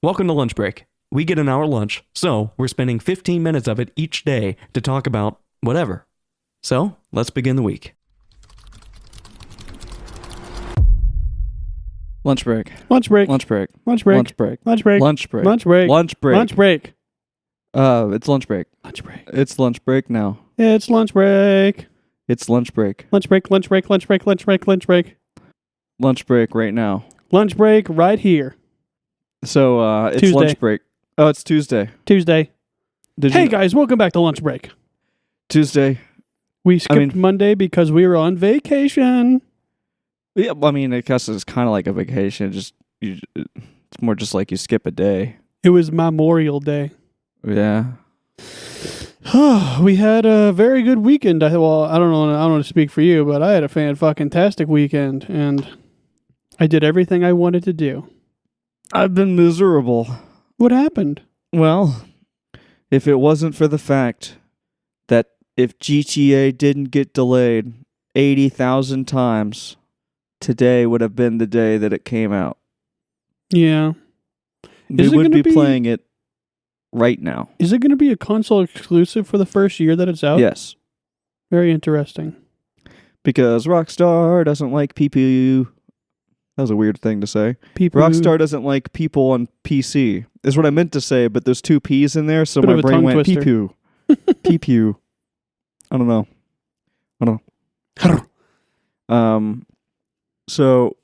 Welcome to Lunch Break. We get an hour lunch, so we're spending 15 minutes of it each day to talk about whatever. So, let's begin the week. Lunch break. Lunch break. Lunch break. Lunch break. Lunch break. Lunch break. Lunch break. Lunch break. Lunch break. Lunch break. It's lunch break. Lunch break. It's lunch break now. It's lunch break. It's lunch break. Lunch break. Lunch break. Lunch break. Lunch break. Lunch break. Lunch break right now. Lunch break right here. So it's Tuesday. lunch break. Oh, it's Tuesday. Tuesday. Did Hey you guys, welcome back to Lunch Break. Tuesday? We skipped Monday because we were on vacation. Yeah, I mean, I guess it's kind of like a vacation. It's more just like you skip a day. It was Memorial Day. Yeah. We had a very good weekend. I don't want to speak for you, but I had a fan-fucking-tastic weekend, and I did everything I wanted to do. I've been miserable. What happened? Well, if it wasn't for the fact that if GTA didn't get delayed 80,000 times, today would have been the day that it came out. Yeah. We would be playing it right now. Is it going to be a console exclusive for the first year that it's out? Yes. Very interesting. Because Rockstar doesn't like people. That was a weird thing to say. Rockstar doesn't like people on PC. Is what I meant to say, but there's two P's in there, so my brain went pee-poo. Pee-poo. I don't know. So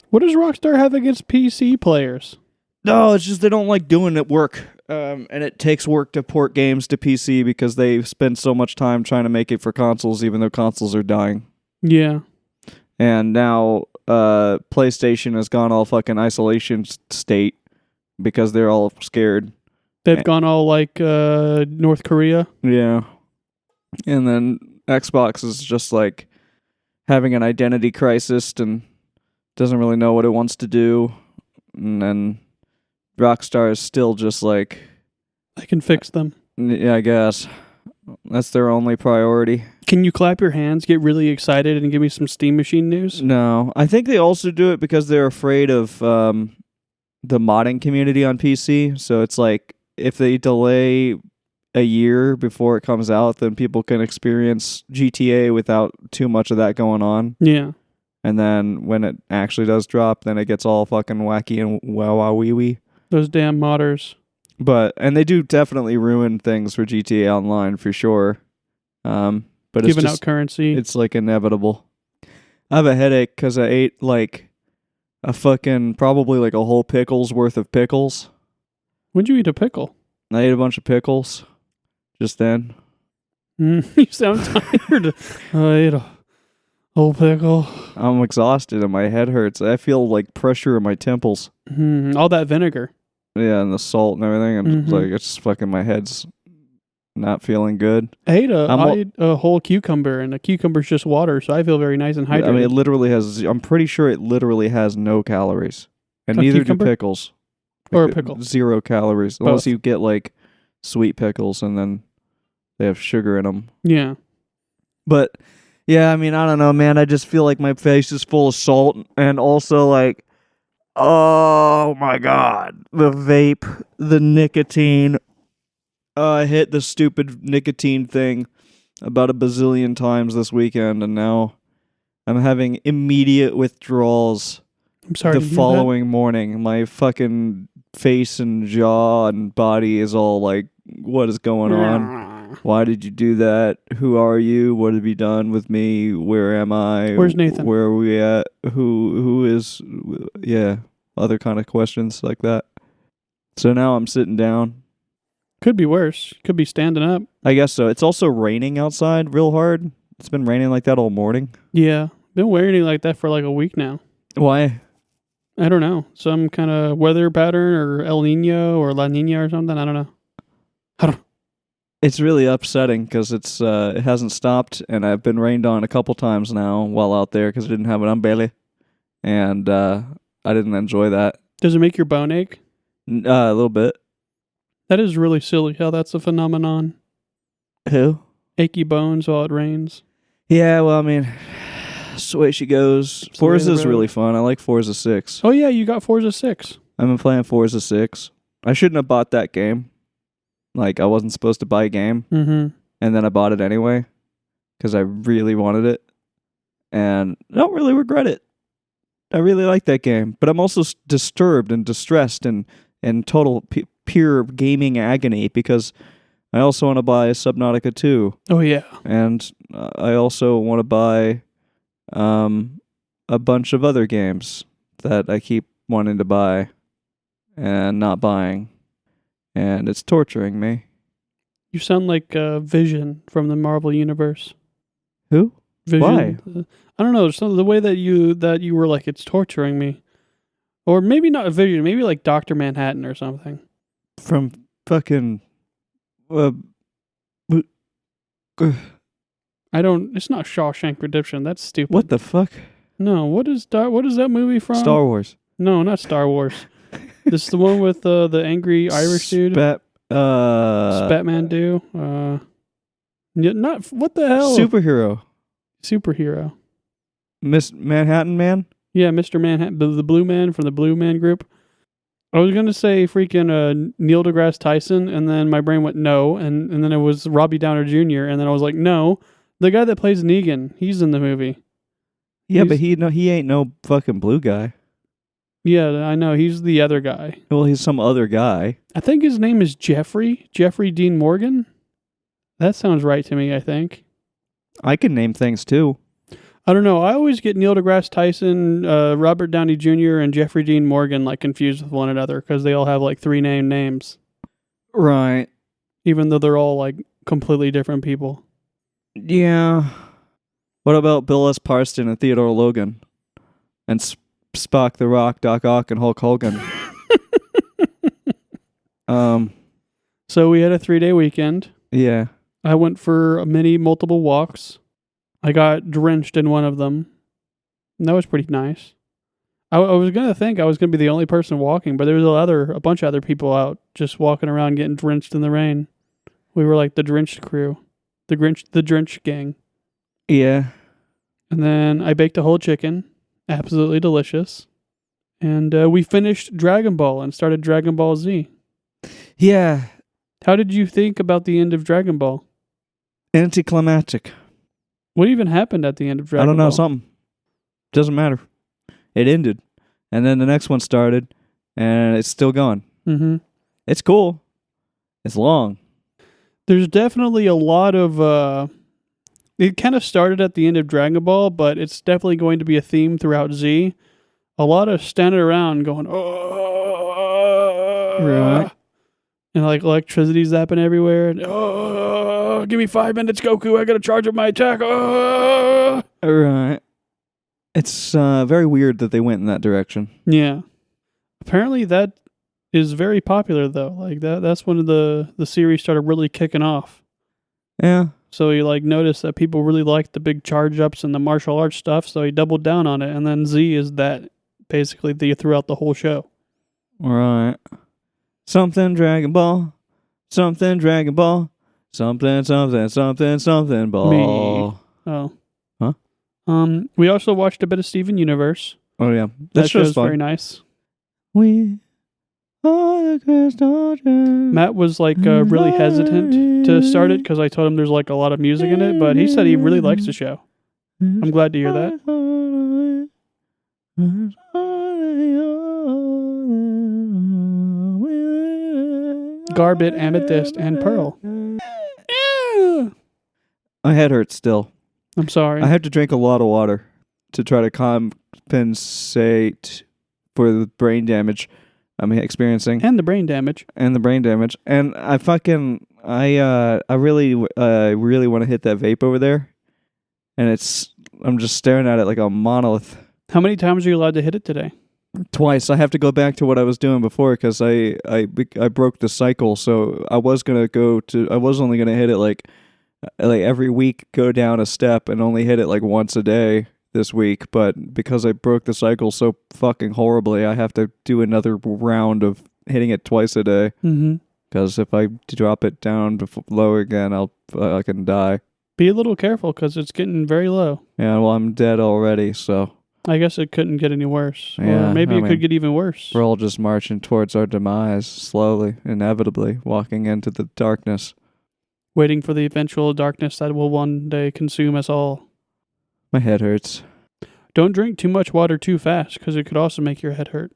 what does Rockstar have against PC players? No, it's just they don't like doing it work. And it takes work to port games to PC because they spend so much time trying to make it for consoles, even though consoles are dying. Yeah. And now PlayStation has gone all fucking isolation state because they're all scared. They've gone all like North Korea. Yeah. And then Xbox is just like having an identity crisis and doesn't really know what it wants to do. And then Rockstar is still just like... I can fix them. Yeah, I guess. That's their only priority. Can you clap your hands, get really excited, and give me some Steam Machine news? No. I think they also do it because they're afraid of the modding community on PC. So it's like, if they delay a year before it comes out, then people can experience GTA without too much of that going on. Yeah. And then when it actually does drop, then it gets all fucking wacky and wow-wow-wee-wee. Those damn modders. And they do definitely ruin things for GTA Online for sure. But it's giving just, out currency. It's like inevitable. I have a headache because I ate like a fucking, probably like a whole pickle's worth of pickles. When'd you eat a pickle? I ate a bunch of pickles just then. You sound tired. I ate a whole pickle. I'm exhausted and my head hurts. I feel like pressure in my temples. All that vinegar. Yeah, and the salt and everything. And like, it's just fucking, my head's not feeling good. I ate a whole cucumber, and a cucumber's just water, so I feel very nice and hydrated. I mean, it literally has, I'm pretty sure it literally has no calories. And neither do pickles. Or a pickle. 0 calories. Both. Unless you get like sweet pickles and then they have sugar in them. Yeah. But yeah, I mean, I don't know, man. I just feel like my face is full of salt, and also like, oh my god, the vape, the nicotine. I hit the stupid nicotine thing about a bazillion times this weekend, and now I'm having immediate withdrawals. I'm sorry. The following morning, my fucking face and jaw and body is all like, what is going on? Why did you do that? Who are you? What have you done with me? Where am I? Where's Nathan? Where are we at? Who is... Yeah, other kind of questions like that. So now I'm sitting down. Could be worse. Could be standing up. I guess so. It's also raining outside real hard. It's been raining like that all morning. Yeah. Been raining like that for like a week now. Why? I don't know. Some kind of weather pattern or El Nino or La Nina or something. I don't know. It's really upsetting because it hasn't stopped, and I've been rained on a couple times now while out there because I didn't have an umbrella, and I didn't enjoy that. Does it make your bone ache? A little bit. That is really silly how that's a phenomenon. Who? Achy bones while it rains. Yeah, well, I mean, that's the way she goes. Forza's really fun. I like Forza 6. Oh, yeah, you got Forza 6. I've been playing Forza 6. I shouldn't have bought that game. Like, I wasn't supposed to buy a game. Mm-hmm. And then I bought it anyway. Because I really wanted it. And I don't really regret it. I really like that game. But I'm also disturbed and distressed and in total pure gaming agony. Because I also want to buy Subnautica 2. Oh, yeah. And I also want to buy a bunch of other games that I keep wanting to buy and not buying. And it's torturing me. You sound like Vision from the Marvel Universe. Who? Vision. Why? I don't know. The way that you were like, it's torturing me. Or maybe not a Vision. Maybe like Dr. Manhattan or something. From fucking... I don't... It's not Shawshank Redemption. That's stupid. What the fuck? No. What is that movie from? Star Wars. No, not Star Wars. This is the one with the angry Irish dude. Spatman do. Not what the hell? Superhero. Miss Manhattan Man? Yeah, Mr. Manhattan, the Blue Man from the Blue Man Group. I was gonna say freaking Neil deGrasse Tyson, and then my brain went no, and then it was Robbie Downer Jr., and then I was like, no, the guy that plays Negan, he's in the movie. Yeah, but he ain't no fucking blue guy. Yeah, I know. He's the other guy. Well, he's some other guy. I think his name is Jeffrey Dean Morgan. That sounds right to me, I think. I can name things too. I don't know. I always get Neil deGrasse Tyson, Robert Downey Jr., and Jeffrey Dean Morgan like confused with one another because they all have like 3 names. Right. Even though they're all like completely different people. Yeah. What about Bill S. Parston and Theodore Logan? And Spock the Rock, Doc Ock, and Hulk Hogan. So we had a 3-day weekend. Yeah. I went for multiple walks. I got drenched in one of them. And that was pretty nice. I was going to think I was going to be the only person walking, but there was a bunch of other people out just walking around getting drenched in the rain. We were like the drenched crew. The drenched gang. Yeah. And then I baked a whole chicken. Absolutely delicious. And we finished Dragon Ball and started Dragon Ball Z. Yeah. How did you think about the end of Dragon Ball? Anticlimactic. What even happened at the end of Dragon Ball? I don't know, something. Doesn't matter. It ended. And then the next one started, and it's still going. Mm-hmm. It's cool. It's long. There's definitely a lot of... It kind of started at the end of Dragon Ball, but it's definitely going to be a theme throughout Z. A lot of standing around going, oh, right. And like electricity zapping everywhere. And, oh, give me 5 minutes, Goku. I gotta charge up my attack. Oh. Right. It's very weird that they went in that direction. Yeah. Apparently that is very popular though. Like that's when the series started really kicking off. Yeah. So he like noticed that people really liked the big charge ups and the martial arts stuff, so he doubled down on it. And then Z is that basically throughout the whole show. Right. Something Dragon Ball. Something Dragon Ball. Something ball. Me. Oh. Huh? We also watched a bit of Steven Universe. Oh yeah. That show's fun. very nice. We are the crystal gems. Matt was like really hesitant to start it because I told him there's like a lot of music in it, but he said he really likes the show. I'm glad to hear that. Garbit, Amethyst, and Pearl. My head hurts still. I'm sorry. I have to drink a lot of water to try to compensate for the brain damage I'm experiencing. And the brain damage. And I really want to hit that vape over there. And I'm just staring at it like a monolith. How many times are you allowed to hit it today? Twice. I have to go back to what I was doing before because I broke the cycle. So I was only gonna hit it like every week, go down a step and only hit it like once a day this week. But because I broke the cycle so fucking horribly, I have to do another round of hitting it twice a day. Mm-hmm. Because if I drop it down to low again, I can die. Be a little careful because it's getting very low. Yeah, well, I'm dead already, so... I guess it couldn't get any worse. Yeah, Or maybe I it mean, could get even worse. We're all just marching towards our demise, slowly, inevitably, walking into the darkness. Waiting for the eventual darkness that will one day consume us all. My head hurts. Don't drink too much water too fast, because it could also make your head hurt.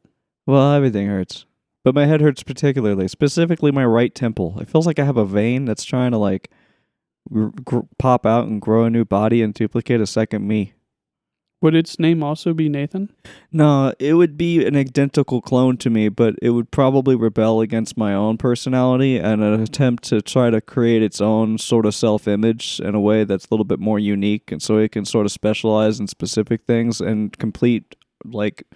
Well, everything hurts. But my head hurts particularly, specifically my right temple. It feels like I have a vein that's trying to, like, pop out and grow a new body and duplicate a second me. Would its name also be Nathan? No, it would be an identical clone to me, but it would probably rebel against my own personality and an attempt to try to create its own sort of self-image in a way that's a little bit more unique, and so it can sort of specialize in specific things and complete, like,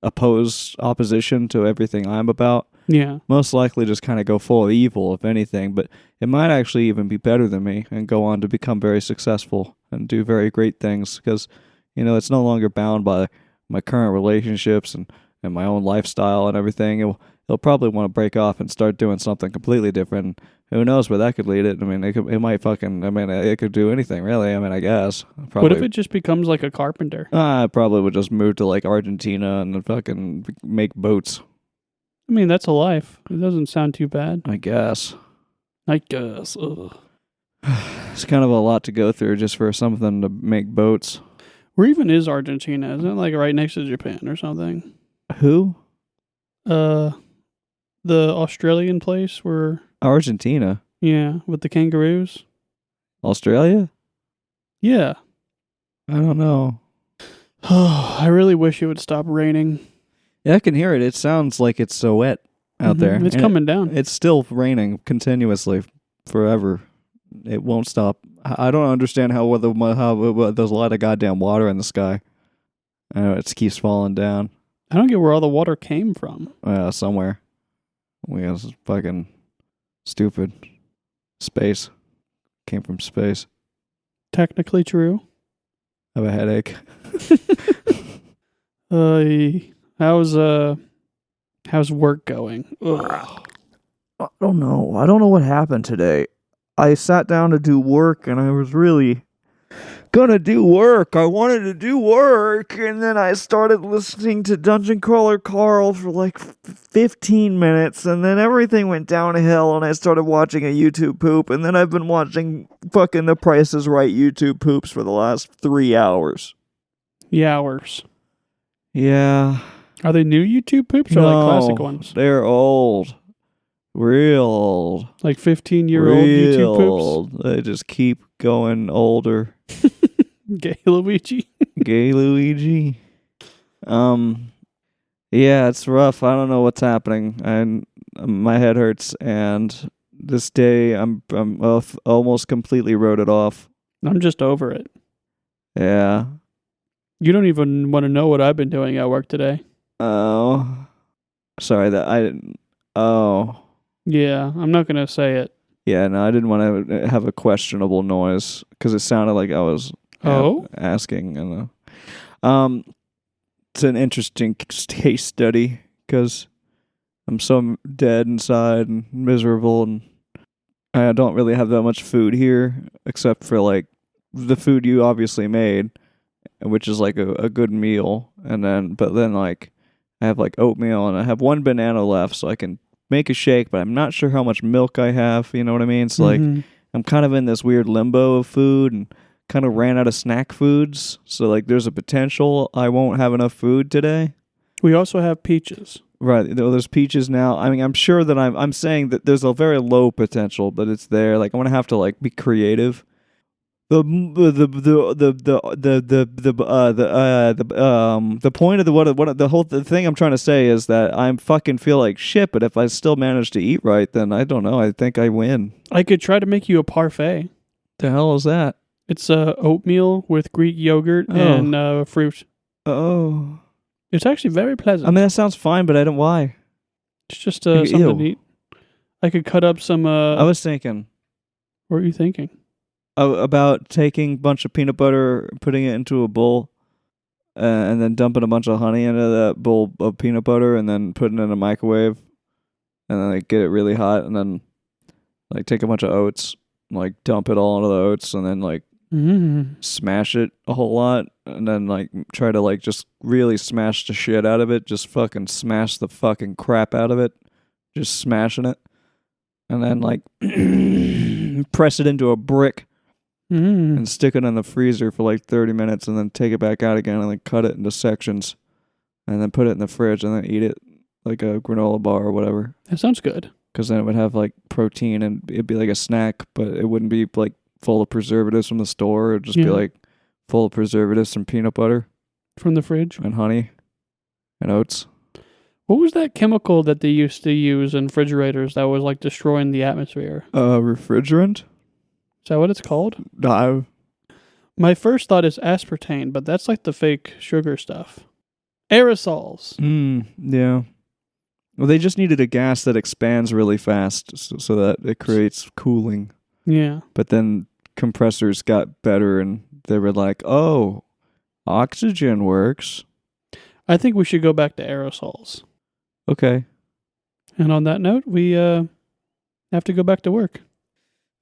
opposition to everything I'm about. Yeah. Most likely just kind of go full evil, if anything, but it might actually even be better than me and go on to become very successful and do very great things because, you know, it's no longer bound by my current relationships and my own lifestyle and everything. It'll probably want to break off and start doing something completely different. Who knows where that could lead it? I mean, it could do anything, really. I mean, I guess. Probably. What if it just becomes like a carpenter? I probably would just move to, like, Argentina and fucking make boats. I mean, that's a life. It doesn't sound too bad. I guess. Ugh. It's kind of a lot to go through just for something to make boats. Where even is Argentina? Isn't it like right next to Japan or something? Who? The Australian place where... Argentina. Yeah, with the kangaroos. Australia? Yeah. I don't know. I really wish it would stop raining. Yeah, I can hear it. It sounds like it's so wet out there. It's coming down. It's still raining continuously forever. It won't stop. I don't understand how there's a lot of goddamn water in the sky. I know it keeps falling down. I don't get where all the water came from. Somewhere. It's fucking stupid. Space. Came from space. Technically true. I have a headache. How's work going? Ugh. I don't know. I don't know what happened today. I sat down to do work and I was really gonna do work. I wanted to do work, and then I started listening to Dungeon Crawler Carl for like 15 minutes, and then everything went downhill and I started watching a YouTube poop, and then I've been watching fucking The Price is Right YouTube poops for the last 3 hours. Yowers. Yeah. Are they new YouTube poops or like classic ones? They're old. Real old. Like 15-year-old YouTube poops? They just keep going older. Gay Luigi. Gay Luigi. Yeah, it's rough. I don't know what's happening. And my head hurts, and this day I'm almost completely wrote it off. I'm just over it. Yeah. You don't even want to know what I've been doing at work today. Oh. Sorry that I didn't. Oh. Yeah, I'm not going to say it. Yeah, no, I didn't want to have a questionable noise because it sounded like I was asking. It's an interesting case study because I'm so dead inside and miserable, and I don't really have that much food here except for like the food you obviously made, which is like a good meal, but then like I have like oatmeal and I have one banana left, so I can make a shake, but I'm not sure how much milk I have, you know what I mean? So like I'm kind of in this weird limbo of food and kind of ran out of snack foods. So like there's a potential I won't have enough food today. We also have peaches. Right, there's peaches now. I mean, I'm sure that I'm saying that there's a very low potential, but it's there. Like I'm gonna have to like be creative. The point of the thing I'm trying to say is that I fucking feel like shit, but if I still manage to eat right, then I don't know. I think I win. I could try to make you a parfait. The hell is that? It's oatmeal with Greek yogurt and fruit. Oh. It's actually very pleasant. I mean, that sounds fine, but I don't. Why? It's just something to eat. I could cut up some. I was thinking. What were you thinking? About taking a bunch of peanut butter, putting it into a bowl, and then dumping a bunch of honey into that bowl of peanut butter, and then putting it in a microwave, and then like get it really hot, and then like take a bunch of oats, like dump it all into the oats, and then like smash it a whole lot, and then like try to like just really smash the shit out of it. Just fucking smash the fucking crap out of it. Just smashing it. And then like press it into a brick and stick it in the freezer for like 30 minutes and then take it back out again and then cut it into sections and then put it in the fridge and then eat it like a granola bar or whatever. That sounds good. Because then it would have like protein and it'd be like a snack, but it wouldn't be like full of preservatives from the store. It'd just be like full of preservatives from peanut butter. From the fridge? And honey and oats. What was that chemical that they used to use in refrigerators that was like destroying the atmosphere? Refrigerant? Is that what it's called? No. My first thought is aspartame, but that's like the fake sugar stuff. Aerosols. Yeah. Well, they just needed a gas that expands really fast so that it creates cooling. Yeah. But then compressors got better and they were like, oh, oxygen works. I think we should go back to aerosols. Okay. And on that note, we have to go back to work.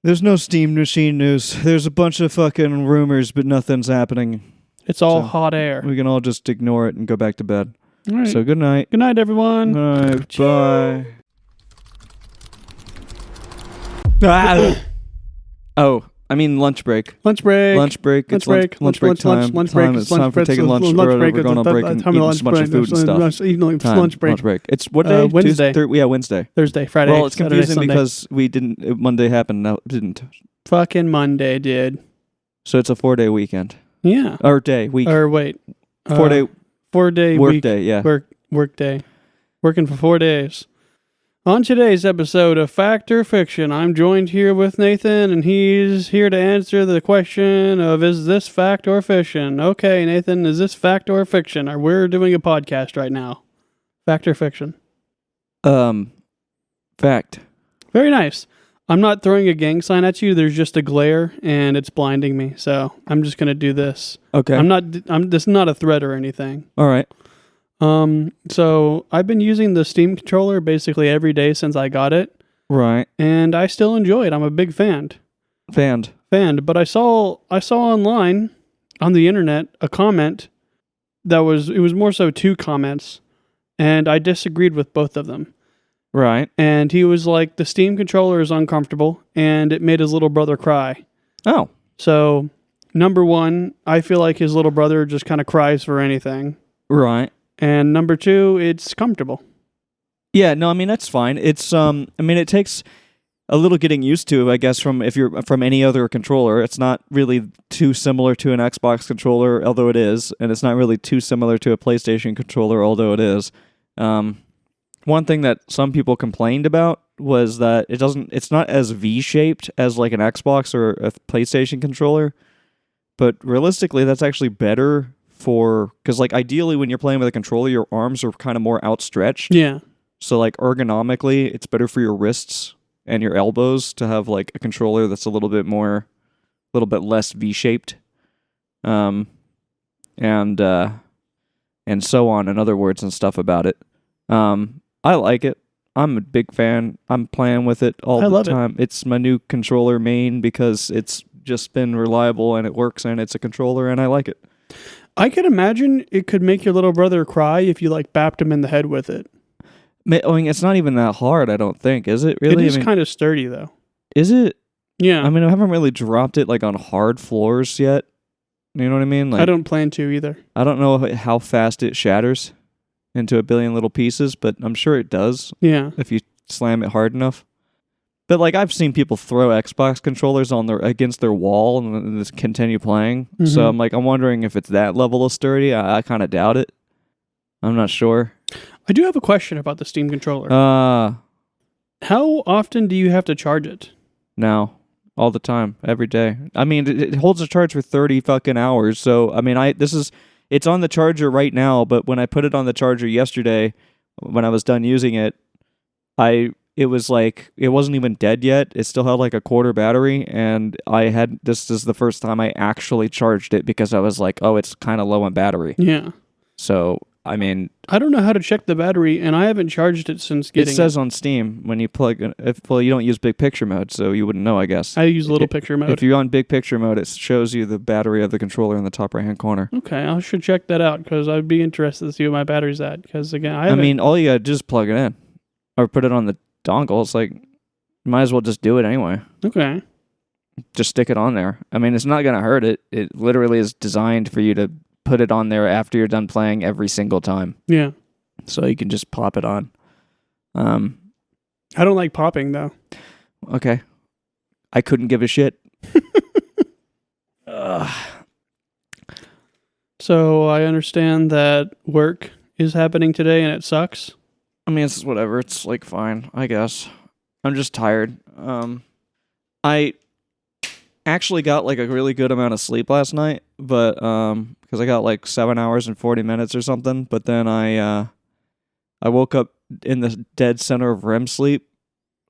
There's no steam machine news. There's a bunch of fucking rumors, but nothing's happening. It's all hot air. We can all just ignore it and go back to bed. All right. So good night. Good night, everyone. Good night. Bye. Oh, I mean lunch break. Lunch break. Lunch break. It's lunch break time. Lunch break. It's time for taking lunch. We're going on break and eating a bunch of food and stuff. Lunch break. Lunch break. It's what day? Wednesday. Wednesday. Thursday, Friday. Well, it's confusing Saturday, because we didn't. Monday happened. No, it didn't. Fucking Monday, dude. So it's a 4-day weekend. Yeah. Or day week. Or wait. 4-day. 4-day work week. day. Yeah. Work day. Working for 4 days. On today's episode of Fact or Fiction, I'm joined here with Nathan, and he's here to answer the question of, is this fact or fiction? Okay, Nathan, is this fact or fiction? We're doing a podcast right now. Fact or fiction? Fact. Very nice. I'm not throwing a gang sign at you. There's just a glare, and it's blinding me. So I'm just going to do this. Okay. This is not a threat or anything. All right. So I've been using the Steam controller basically every day since I got it. Right. And I still enjoy it. I'm a big fan. But I saw online on the internet a comment it was more so 2 comments, and I disagreed with both of them. Right. And he was like, the Steam controller is uncomfortable and it made his little brother cry. Oh. So, number 1, I feel like his little brother just kind of cries for anything. Right. And number 2, it's comfortable. Yeah, no, I mean that's fine. It's it takes a little getting used to, I guess, if you're from any other controller. It's not really too similar to an Xbox controller, although it is, and it's not really too similar to a PlayStation controller, although it is. One thing that some people complained about was that it's not as V-shaped as like an Xbox or a PlayStation controller, but realistically that's actually better because like ideally when you're playing with a controller, your arms are kind of more outstretched. Yeah. So like ergonomically, it's better for your wrists and your elbows to have like a controller that's a little bit less V-shaped. And so on, in other words and stuff about it. I like it. I'm a big fan. I'm playing with it all the time. It's my new controller main because it's just been reliable and it works and it's a controller and I like it. I could imagine it could make your little brother cry if you like bapped him in the head with it. I mean, it's not even that hard, I don't think. Is it really? It is kind of sturdy though. Is it? Yeah. I mean, I haven't really dropped it like on hard floors yet. You know what I mean? Like, I don't plan to either. I don't know how fast it shatters into a billion little pieces, but I'm sure it does. Yeah. If you slam it hard enough. But like I've seen people throw Xbox controllers against their wall and just continue playing. Mm-hmm. So I'm wondering if it's that level of sturdy. I kind of doubt it. I'm not sure. I do have a question about the Steam controller. How often do you have to charge it? No, all the time, every day. I mean, it holds a charge for 30 fucking hours. So I mean, it's on the charger right now. But when I put it on the charger yesterday, when I was done using it, it was like, it wasn't even dead yet. It still had like a quarter battery, and this is the first time I actually charged it because I was like, oh, it's kind of low on battery. Yeah. So I mean, I don't know how to check the battery, and I haven't charged it since getting it says on Steam when you plug it. Well, you don't use big picture mode, so you wouldn't know, I guess. I use little picture mode. If you're on big picture mode, it shows you the battery of the controller in the top right-hand corner. Okay, I should check that out because I'd be interested to see what my battery's at. Because again, I mean, all you gotta do is plug it in or put it on the dongle. It's like, might as well just do it anyway. Okay. Just stick it on there. I mean, it's not gonna hurt it. It literally is designed for you to put it on there after you're done playing every single time. Yeah. So you can just pop it on. I don't like popping though. Okay. I couldn't give a shit. So I understand that work is happening today and it sucks. I mean, it's whatever. It's like fine, I guess. I'm just tired. I actually got like a really good amount of sleep last night, but because I got like 7 hours and 40 minutes or something. But then I woke up in the dead center of REM sleep,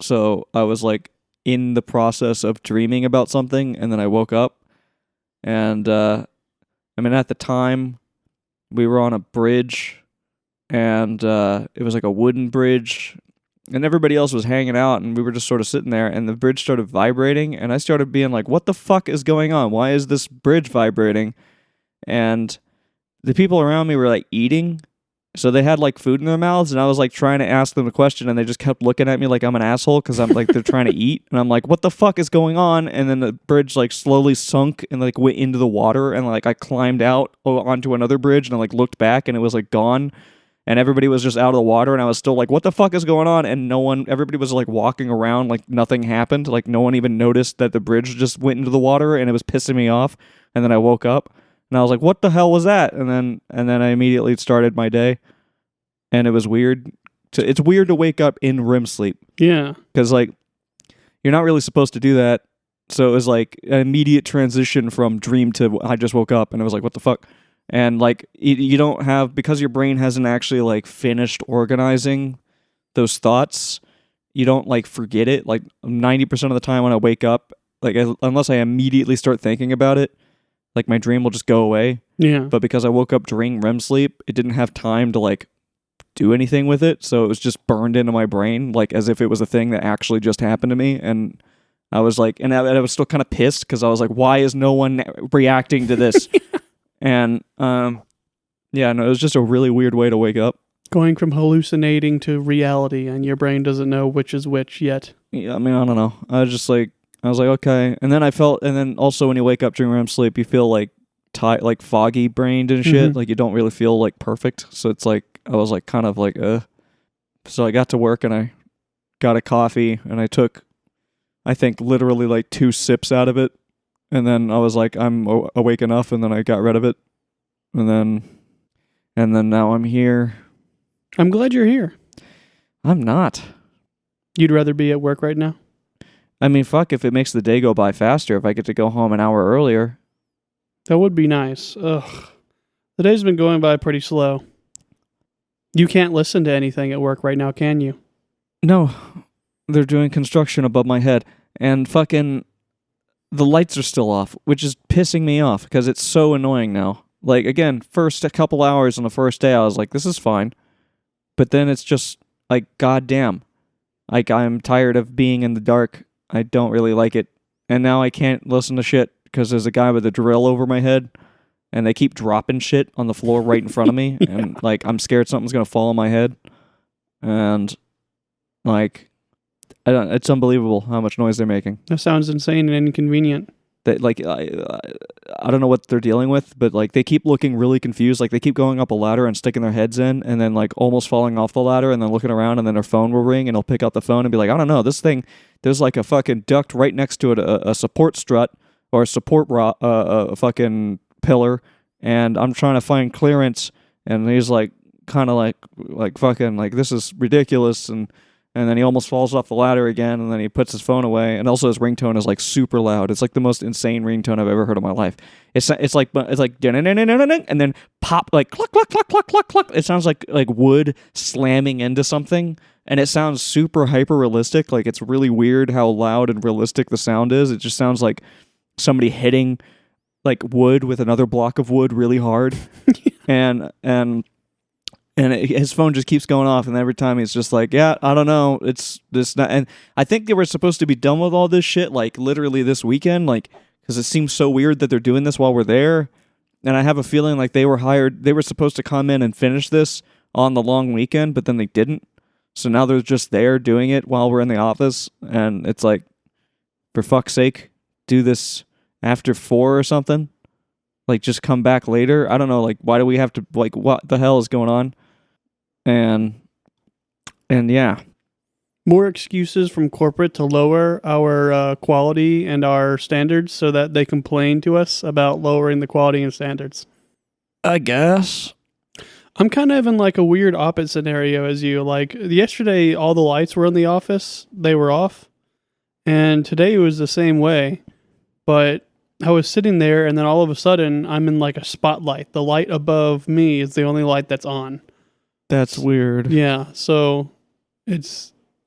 so I was like in the process of dreaming about something, and then I woke up, and I mean at the time we were on a bridge, and it was like a wooden bridge. And everybody else was hanging out, and we were just sort of sitting there, and the bridge started vibrating, and I started being like, what the fuck is going on? Why is this bridge vibrating? And the people around me were, like, eating, so they had, like, food in their mouths, and I was, like, trying to ask them a question, and they just kept looking at me like I'm an asshole, because I'm, like, they're trying to eat, and I'm like, what the fuck is going on? And then the bridge, like, slowly sunk and, like, went into the water, and, like, I climbed out onto another bridge, and I, like, looked back, and it was, like, gone. And everybody was just out of the water, and I was still like, what the fuck is going on? And everybody was like walking around like nothing happened. Like no one even noticed that the bridge just went into the water, and it was pissing me off. And then I woke up, and I was like, what the hell was that? And then I immediately started my day, and it was weird. It's weird to wake up in REM sleep. Yeah. Because like, you're not really supposed to do that. So it was like an immediate transition from dream to I just woke up, and it was like, what the fuck? And like you don't have, because your brain hasn't actually like finished organizing those thoughts, you don't like forget it. Like 90% of the time when I wake up, like unless I immediately start thinking about it, like my dream will just go away. Yeah. But because I woke up during REM sleep, it didn't have time to like do anything with it, so it was just burned into my brain like as if it was a thing that actually just happened to me. And I was like, and I was still kind of pissed because I was like, why is no one reacting to this? And, yeah, no, it was just a really weird way to wake up. Going from hallucinating to reality, and your brain doesn't know which is which yet. Yeah, I mean, I don't know. I was like, okay. And then and then also when you wake up during REM sleep, you feel like like foggy brained and shit. Mm-hmm. Like you don't really feel like perfect. So it's like, I was like kind of like, So I got to work and I got a coffee and I took, I think literally like 2 sips out of it. And then I was like, I'm awake enough, and then I got rid of it. And then now I'm here. I'm glad you're here. I'm not. You'd rather be at work right now? I mean, fuck, if it makes the day go by faster, if I get to go home an hour earlier. That would be nice. Ugh. The day's been going by pretty slow. You can't listen to anything at work right now, can you? No. They're doing construction above my head. And fucking the lights are still off, which is pissing me off because it's so annoying now. Like, again, first a couple hours on the first day, I was like, this is fine. But then it's just like, goddamn. Like, I'm tired of being in the dark. I don't really like it. And now I can't listen to shit because there's a guy with a drill over my head, and they keep dropping shit on the floor right in front of me. Yeah. And, like, I'm scared something's going to fall on my head. And, like, it's unbelievable how much noise they're making. That sounds insane and inconvenient. That like I don't know what they're dealing with, but like they keep looking really confused. Like they keep going up a ladder and sticking their heads in, and then like almost falling off the ladder, and then looking around, and then their phone will ring, and they'll pick up the phone and be like, I don't know, this thing. There's like a fucking duct right next to it, a support strut or a support a fucking pillar, and I'm trying to find clearance, and he's like kind of like fucking like this is ridiculous, and then he almost falls off the ladder again, and then he puts his phone away, and also his ringtone is like super loud. It's like the most insane ringtone I've ever heard in my life. It's like and then pop like cluck cluck cluck cluck cluck cluck. It sounds like wood slamming into something, and it sounds super hyper realistic. Like it's really weird how loud and realistic the sound is. It just sounds like somebody hitting like wood with another block of wood really hard, and And his phone just keeps going off, and every time he's just like, yeah, I don't know, it's this not. And I think they were supposed to be done with all this shit, like, literally this weekend, like, because it seems so weird that they're doing this while we're there. And I have a feeling like they were supposed to come in and finish this on the long weekend, but then they didn't. So now they're just there doing it while we're in the office, and it's like, for fuck's sake, do this after 4 or something? Like, just come back later? I don't know, like, why do we have to, like, what the hell is going on? And yeah. More excuses from corporate to lower our quality and our standards so that they complain to us about lowering the quality and standards. I guess. I'm kind of in like a weird opposite scenario as you. Like yesterday, all the lights were in the office. They were off. And today it was the same way. But I was sitting there and then all of a sudden I'm in like a spotlight. The light above me is the only light that's on. That's weird. Yeah, so it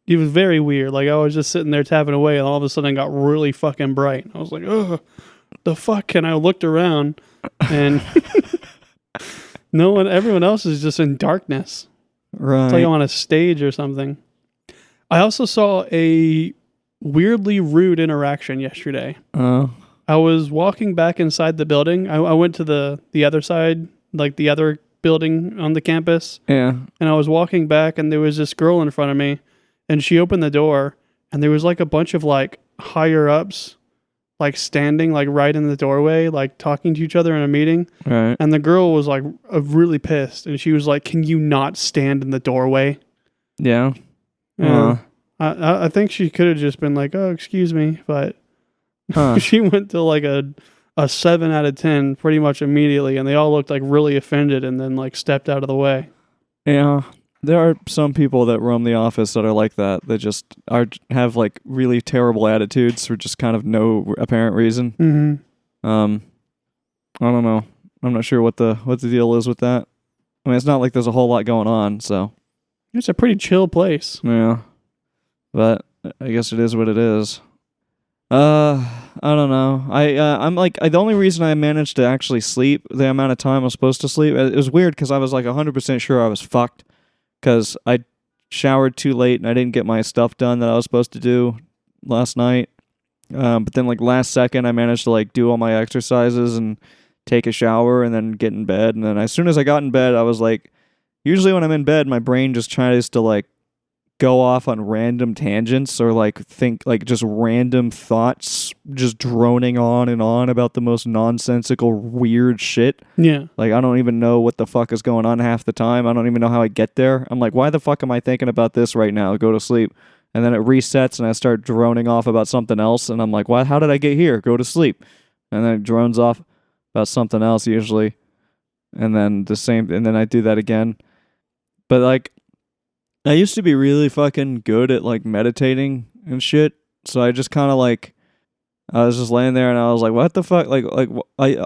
was very weird. Like I was just sitting there tapping away, and all of a sudden it got really fucking bright. I was like, "Oh, the fuck!" And I looked around, and everyone else is just in darkness. Right. It's like I'm on a stage or something. I also saw a weirdly rude interaction yesterday. I was walking back inside the building. I went to the other side, like the other building on the campus. Yeah. And I was walking back and there was this girl in front of me and she opened the door and there was like a bunch of like higher ups like standing like right in the doorway, like talking to each other in a meeting. Right. And the girl was like really pissed and she was like, "Can you not stand in the doorway?" Yeah. I think she could have just been like, "Oh, excuse me," but Huh. she went to like a 7 out of 10 pretty much immediately, and they all looked like really offended and then like stepped out of the way. Yeah. There are some people that roam the office that are like that. They just have like really terrible attitudes for just kind of no apparent reason. Mm-hmm. I don't know. I'm not sure what the deal is with that. I mean, it's not like there's a whole lot going on, so It's a pretty chill place. yeah. But I guess it is what it is. I don't know. I'm like, the only reason I managed to actually sleep the amount of time I was supposed to sleep, it was weird because I was like 100% sure I was fucked because I showered too late and I didn't get my stuff done that I was supposed to do last night. But then like last second I managed to like do all my exercises and take a shower and then get in bed. And then as soon as I got in bed, I was like, usually when I'm in bed, my brain just tries to like go off on random tangents or like think like just random thoughts just droning on and on about the most nonsensical weird shit. Yeah. Like I don't even know what the fuck is going on half the time. I don't even know how I get there. I'm like, why the fuck am I thinking about this right now? Go to sleep. And then it resets and I start droning off about something else and I'm like, why, how did I get here? Go to sleep. And then it drones off about something else usually. And then and then I do that again. But like I used to be really fucking good at like meditating and shit. So I just kind of like, I was just laying there and I was like, what the fuck? Like I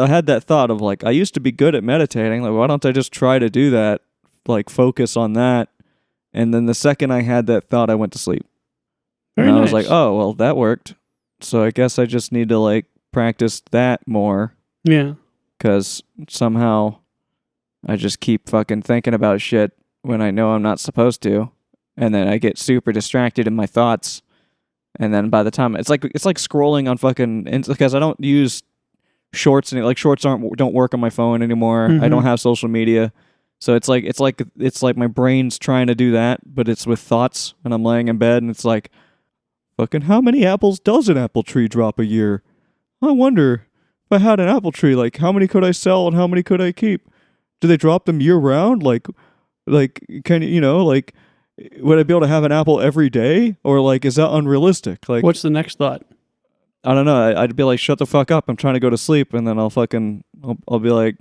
had that thought of like, I used to be good at meditating. Like, why don't I just try to do that? Like focus on that. And then the second I had that thought, I went to sleep. Very and I nice. was like, oh, well, that worked. So I guess I just need to like practice that more. Yeah. Because somehow I just keep fucking thinking about shit when I know I'm not supposed to, and then I get super distracted in my thoughts, and then by the time it's like scrolling on fucking, because I don't use shorts and like shorts don't work on my phone anymore. Mm-hmm. I don't have social media, so it's like my brain's trying to do that, but it's with thoughts, and I'm laying in bed and it's like, fucking how many apples does an apple tree drop a year? I wonder if I had an apple tree, like how many could I sell and how many could I keep? Do they drop them year round? Like, can you know, like, would I be able to have an apple every day, or like, is that unrealistic? Like, What's the next thought? I don't know. I'd be like, shut the fuck up. I'm trying to go to sleep, and then I'll be like,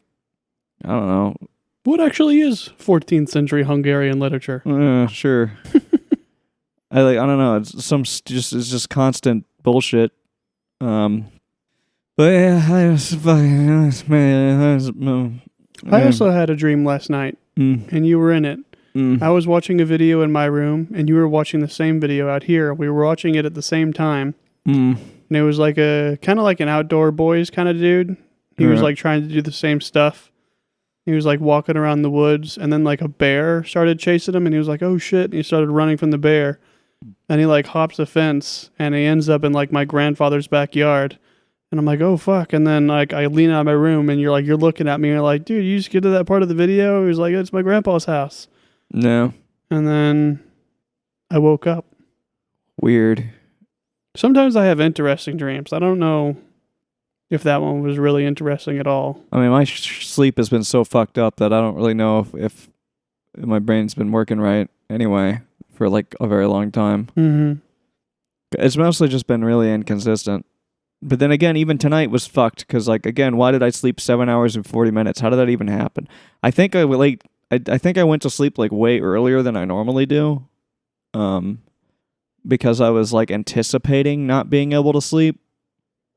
I don't know. What actually is 14th century Hungarian literature? Sure. I don't know. It's just constant bullshit. But yeah, I also had a dream last night, and you were in it. I was watching a video in my room, and you were watching the same video out here. We were watching it at the same time, and it was like a kind of like an outdoor boys kind of dude. He was like trying to do the same stuff, He was like walking around the woods, and then like a bear started chasing him, and he was like, "Oh shit!" And he started running from the bear, and he like hops a fence, and he ends up in like my grandfather's backyard. And I'm like, "Oh fuck!" And then like I lean out of my room, and you're looking at me, and you're like, "Dude, you just get to that part of the video." He was like, "It's my grandpa's house." No. And then I woke up. Weird. Sometimes I have interesting dreams. I don't know if that one was really interesting at all. I mean, my sleep has been so fucked up that I don't really know if my brain's been working right anyway for like a very long time. Mm-hmm. It's mostly just been really inconsistent. But then again, even tonight was fucked because, like, again, why did I sleep 7 hours and 40 minutes? How did that even happen? I think I went to sleep like way earlier than I normally do, because I was like anticipating not being able to sleep,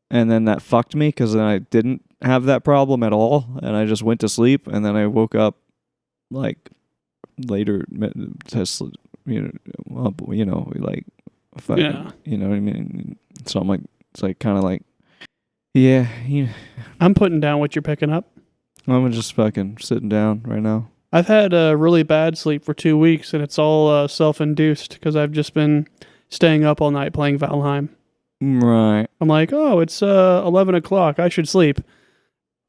and then that fucked me because then I didn't have that problem at all, and I just went to sleep, and then I woke up like later to sleep, like fucking, Yeah. you know what I mean? So I'm like, it's like kind of like, yeah, I'm putting down what you're picking up. I'm just fucking sitting down right now. I've had a really bad sleep for 2 weeks, and it's all self-induced because I've just been staying up all night playing Valheim. Right. I'm like, oh, it's 11 o'clock. I should sleep.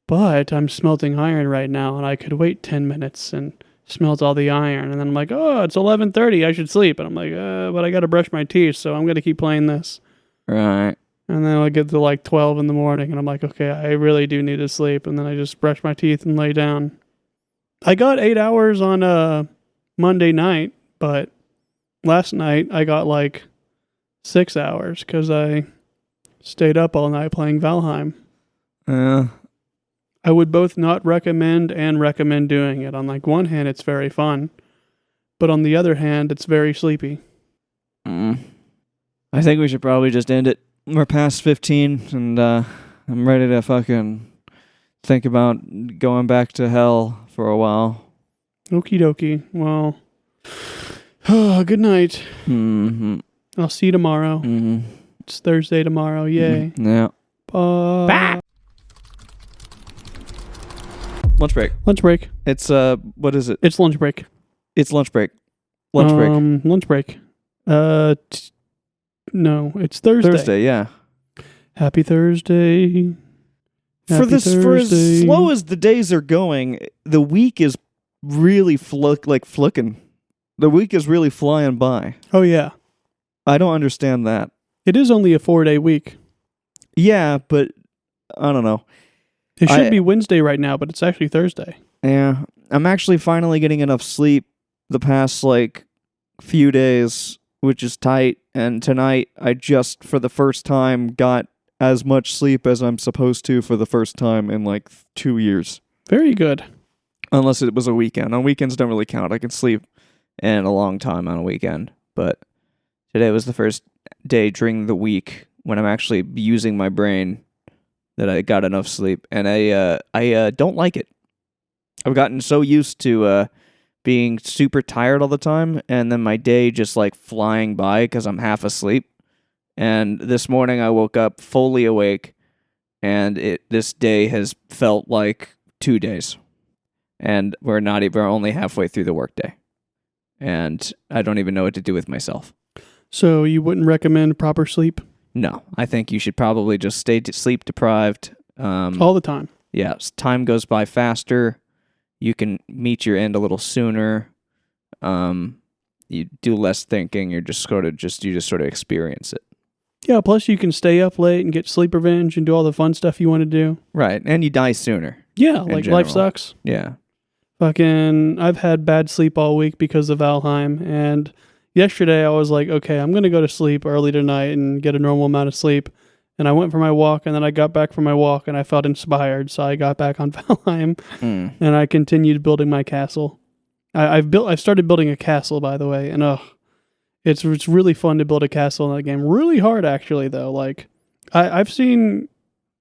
But I'm smelting iron right now, and I could wait 10 minutes and smelt all the iron. And then I'm like, oh, it's 11:30. I should sleep. And I'm like, but I got to brush my teeth, so I'm going to keep playing this. Right. And then I get to like 12 in the morning, and I'm like, okay, I really do need to sleep. And then I just brush my teeth and lay down. I got 8 hours on Monday night, but last night I got like 6 hours because I stayed up all night playing Valheim. I would both not recommend and recommend doing it. On like one hand, it's very fun, but on the other hand, it's very sleepy. I think we should probably just end it. We're past 15, and I'm ready to fucking think about going back to hell for a while. Okie dokie. Well, good night. Mm-hmm. I'll see you tomorrow. Mm-hmm. It's Thursday tomorrow. Yay. Mm-hmm. Yeah. Bye. Lunch break. Lunch break. It's what is it? It's lunch break. It's lunch break. Lunch break. Lunch break. No, it's Thursday. Thursday, yeah. Happy Thursday. For as slow as the days are going, the week is really flicking. The week is really flying by. Oh yeah. I don't understand that. It is only a 4-day week. Yeah, but I don't know. It should be Wednesday right now, but it's actually Thursday. Yeah, I'm actually finally getting enough sleep the past like few days, which is tight. And tonight, I just for the first time got as much sleep as I'm supposed to for the first time in like 2 years. Very good. Unless it was a weekend. On weekends don't really count. I can sleep in a long time on a weekend, but today was the first day during the week when I'm actually using my brain that I got enough sleep, and I don't like it. I've gotten so used to being super tired all the time, and then my day just like flying by because I'm half asleep. And this morning I woke up fully awake, and this day has felt like 2 days, and we're only halfway through the workday, and I don't even know what to do with myself. So you wouldn't recommend proper sleep? No, I think you should probably just stay sleep deprived. All the time. Yeah, time goes by faster. You can meet your end a little sooner. You do less thinking. You just sort of experience it. Yeah, plus you can stay up late and get sleep revenge and do all the fun stuff you want to do. Right, and you die sooner. Yeah, like general. life sucks. Yeah. I've had bad sleep all week because of Valheim, and yesterday I was like, okay, I'm going to go to sleep early tonight and get a normal amount of sleep. And I went for my walk, and then I got back from my walk, and I felt inspired, so I got back on Valheim, and I continued building my castle. I've started building a castle, by the way, and it's really fun to build a castle in that game. Really hard, actually, though. Like, I've seen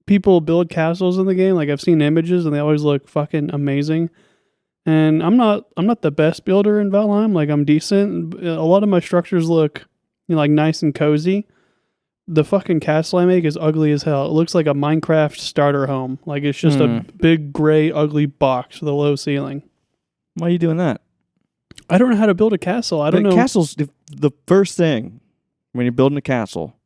people build castles in the game. Like, I've seen images, and they always look fucking amazing. And I'm not the best builder in Valheim. Like, I'm decent. A lot of my structures look, like nice and cozy. the fucking castle I make is ugly as hell. It looks like a Minecraft starter home. Like it's just a big gray ugly box with a low ceiling. Why are you doing that? I don't know how to build a castle. I don't know. Castles, the first thing when you're building a castle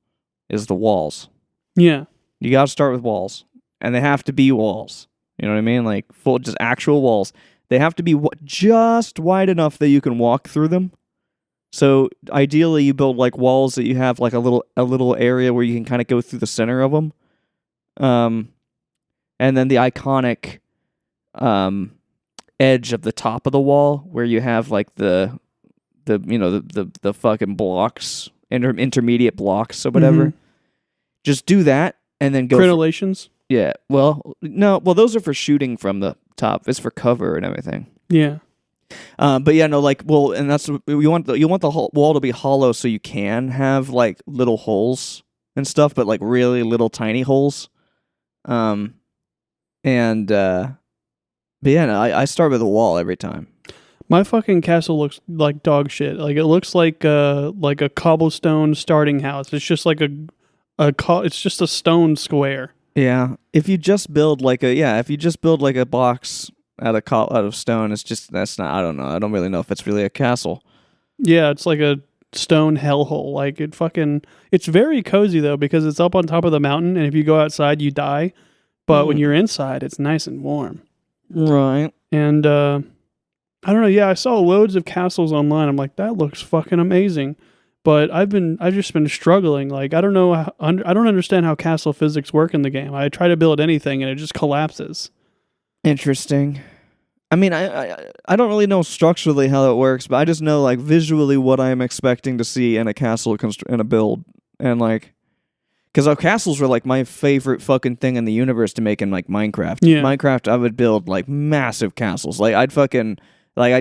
is the walls. Yeah. You got to start with walls, and they have to be walls. You know what I mean? Like full, just actual walls. They have to be just wide enough that you can walk through them. So ideally, you build like walls that you have like a little area where you can kind of go through the center of them. And then the iconic edge of the top of the wall where you have like the fucking blocks, intermediate blocks or whatever. Mm-hmm. Just do that and then go. Crenellations? Yeah. Well, no. Well, those are for shooting from the top. It's for cover and everything. Yeah. But yeah, no, like, well, and that's you want the whole wall to be hollow so you can have like little holes and stuff, but like really little tiny holes. But yeah, no, I start with a wall every time. My fucking castle looks like dog shit. Like it looks like a cobblestone starting house. It's just like it's just a stone square. Yeah, if you just build like a box out of stone, that's not. I don't know. I don't really know if it's really a castle. Yeah, it's like a stone hellhole. Like it's very cozy though because it's up on top of the mountain, and if you go outside, you die. But when you're inside, it's nice and warm. Right. And I don't know. Yeah, I saw loads of castles online. I'm like, that looks fucking amazing. But I've just been struggling. Like I don't know. I don't understand how castle physics work in the game. I try to build anything and it just collapses. Interesting. I mean, I don't really know structurally how that works, but I just know like visually what I am expecting to see in a castle in a build, and like, because our castles were like my favorite fucking thing in the universe to make in like Minecraft. Yeah. Minecraft, I would build like massive castles. Like I'd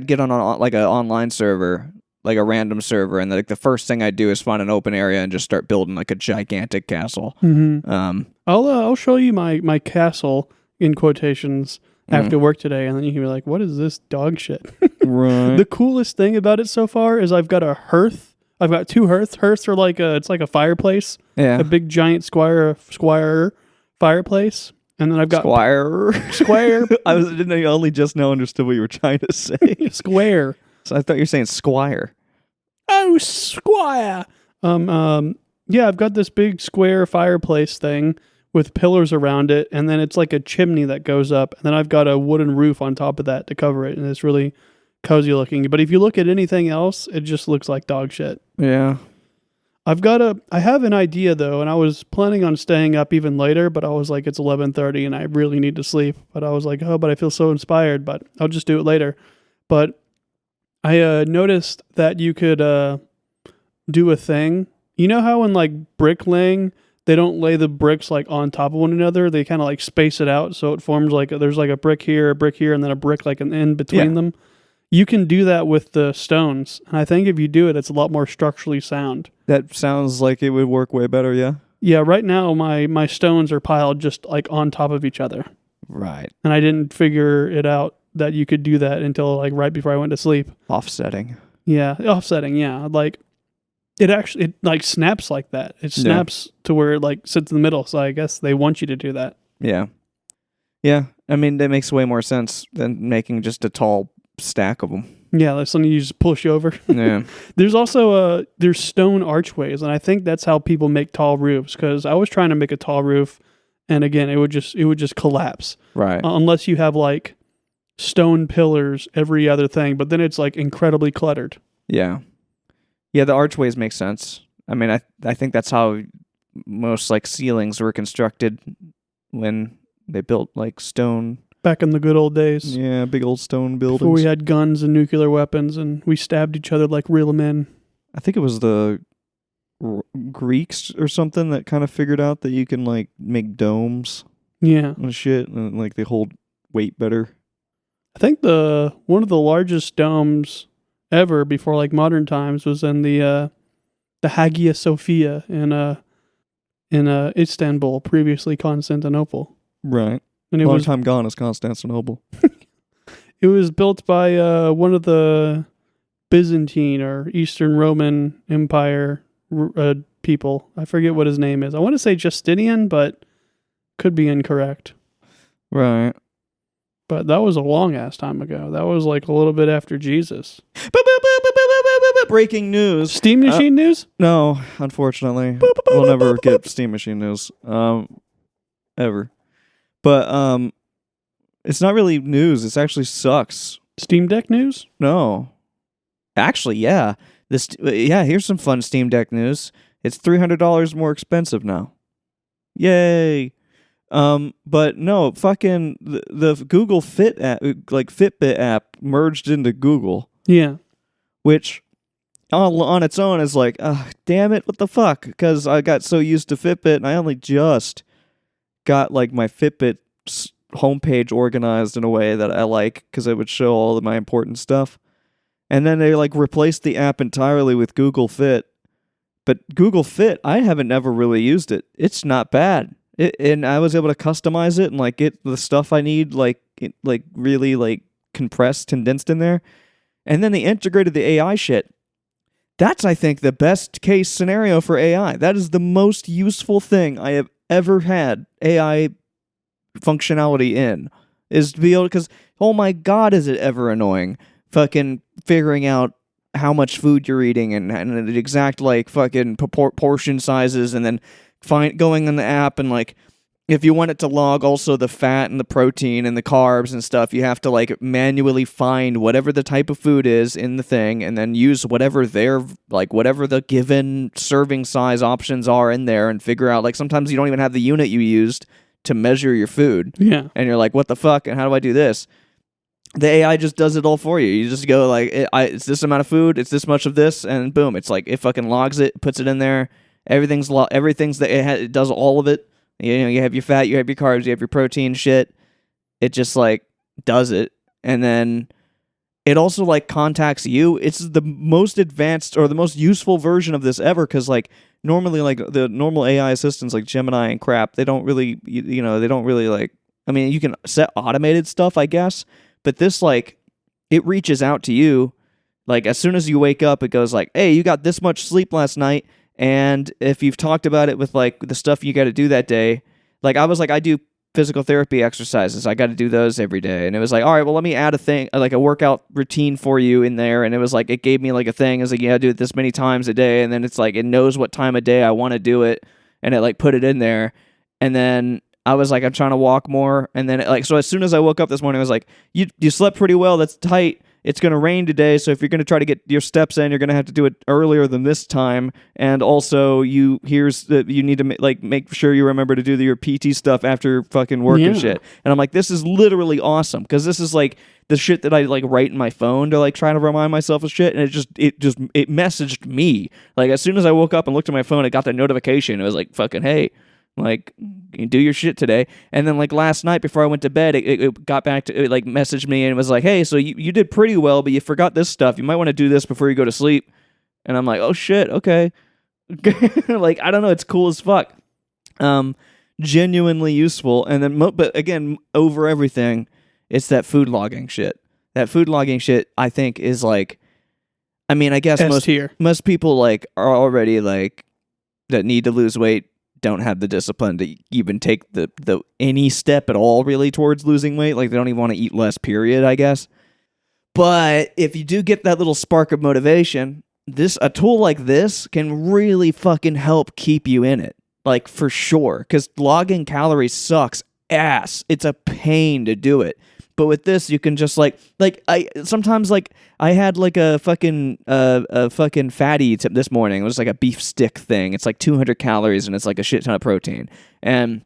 get on like an online server, like a random server, and like the first thing I'd do is find an open area and just start building like a gigantic castle. Mm-hmm. I'll show you my castle in quotations after work today, and then you can be like, what is this dog shit? Right. The coolest thing about it so far is I've got a hearth. I've got two hearths. Hearths are like it's like a fireplace. Yeah. A big giant square fireplace. And then I've got Squire. I only just now understood what you were trying to say. Square. So I thought you were saying squire. Oh, squire. Yeah, I've got this big square fireplace thing with pillars around it, and then it's like a chimney that goes up, and then I've got a wooden roof on top of that to cover it, and it's really cozy looking. But if you look at anything else, it just looks like dog shit. Yeah. I have an idea though, and I was planning on staying up even later, but I was like, it's 11:30 and I really need to sleep. But I was like, oh, but I feel so inspired, but I'll just do it later. But I noticed that you could do a thing. You know how in like bricklaying, they don't lay the bricks like on top of one another. They kind of like space it out. So it forms like, there's like a brick here, and then a brick like in between them. You can do that with the stones. And I think if you do it, it's a lot more structurally sound. That sounds like it would work way better, yeah? Yeah, right now my stones are piled just like on top of each other. Right. And I didn't figure it out that you could do that until like right before I went to sleep. Offsetting. Yeah, offsetting, yeah. Like it like snaps like that. It snaps to where it like sits in the middle. So I guess they want you to do that. Yeah. Yeah. I mean, that makes way more sense than making just a tall stack of them. Yeah, like something you just push over. Yeah. There's also there's stone archways, and I think that's how people make tall roofs, because I was trying to make a tall roof, and again, it would just collapse. Right. Unless you have like stone pillars every other thing, but then it's like incredibly cluttered. Yeah. Yeah, the archways make sense. I mean, I think that's how most like ceilings were constructed when they built like stone. Back in the good old days. Yeah, big old stone buildings. Before we had guns and nuclear weapons and we stabbed each other like real men. I think it was the Greeks or something that kind of figured out that you can like make domes. Yeah. And shit, and like they hold weight better. I think one of the largest domes ever before like modern times was in the Hagia Sophia in Istanbul, previously Constantinople. Right. And it Long was time gone is Constantinople. It was built by one of the Byzantine or Eastern Roman Empire people. I forget what his name is. I want to say Justinian, but could be incorrect. Right. But that was a long ass time ago. That was like a little bit after Jesus. Breaking news. Steam machine news? No, unfortunately. We'll never get Steam machine news. Ever. But it's not really news. It actually sucks. Steam Deck news? No. Actually, yeah. Here's some fun Steam Deck news. It's $300 more expensive now. Yay. But no, fucking the Google Fit app, like Fitbit app, merged into Google. Yeah. Which on its own is like, damn it, what the fuck? Because I got so used to Fitbit, and I only just got like my Fitbit homepage organized in a way that I like, because it would show all of my important stuff. And then they like replaced the app entirely with Google Fit. But Google Fit, I haven't ever really used it. It's not bad. And I was able to customize it and like get the stuff I need like really like compressed, condensed in there. And then they integrated the AI shit. That's, I think, the best case scenario for AI. That is the most useful thing I have ever had AI functionality in. Is to be able, because, oh my God, is it ever annoying fucking figuring out how much food you're eating and the exact like fucking portion sizes, and then going in the app and like if you want it to log also the fat and the protein and the carbs and stuff, you have to like manually find whatever the type of food is in the thing and then use whatever whatever the given serving size options are in there and figure out, like, sometimes you don't even have the unit you used to measure your food. Yeah. And you're like, what the fuck? And how do I do this? The AI just does it all for you. You just go like, it's this amount of food, it's this much of this, and boom, it's like it fucking logs it, puts it in there. Everything's that it does all of it. You know, you have your fat, you have your carbs, you have your protein shit. It just like does it, and then it also like contacts you. It's the most advanced or the most useful version of this ever, because like normally like the normal AI assistants like Gemini and crap, they don't really they don't really like. I mean, you can set automated stuff, I guess, but this like it reaches out to you like as soon as you wake up. It goes like, hey, you got this much sleep last night. And if you've talked about it with like the stuff you got to do that day, like I was like, I do physical therapy exercises. I got to do those every day. And it was like, all right, well, let me add a thing, like a workout routine for you in there. And it was like, it gave me like a thing. It's like, yeah, do it this many times a day. And then it's like, it knows what time of day I want to do it. And it like put it in there. And then I was like, I'm trying to walk more. And then so as soon as I woke up this morning, I was like, you slept pretty well. That's tight. It's going to rain today, so if you're going to try to get your steps in, you're going to have to do it earlier than this time. And also, you need to make sure you remember to do your PT stuff after fucking work and shit. And I'm like, this is literally awesome, because this is like the shit that I like write in my phone to like try to remind myself of shit. And it messaged me like as soon as I woke up and looked at my phone, it got that notification. It was like, fucking hey, like, you do your shit today. And then like last night before I went to bed, it got back to it, like messaged me and it was like, hey, so you did pretty well, but you forgot this stuff. You might want to do this before you go to sleep. And I'm like, oh shit, okay. Like, I don't know, it's cool as fuck. Genuinely useful. And then but again, over everything, it's that food logging shit. That food logging shit, I think, is like, I mean, I guess most people like are already like that need to lose weight don't have the discipline to even take the any step at all really towards losing weight. Like, they don't even want to eat less, period, I guess. But if you do get that little spark of motivation, a tool like this can really fucking help keep you in it. Like, for sure. Because logging calories sucks ass. It's a pain to do it. But with this, you can just like I sometimes like I had like a fucking fatty tip this morning. It was like a beef stick thing. It's like 200 calories and it's like a shit ton of protein. And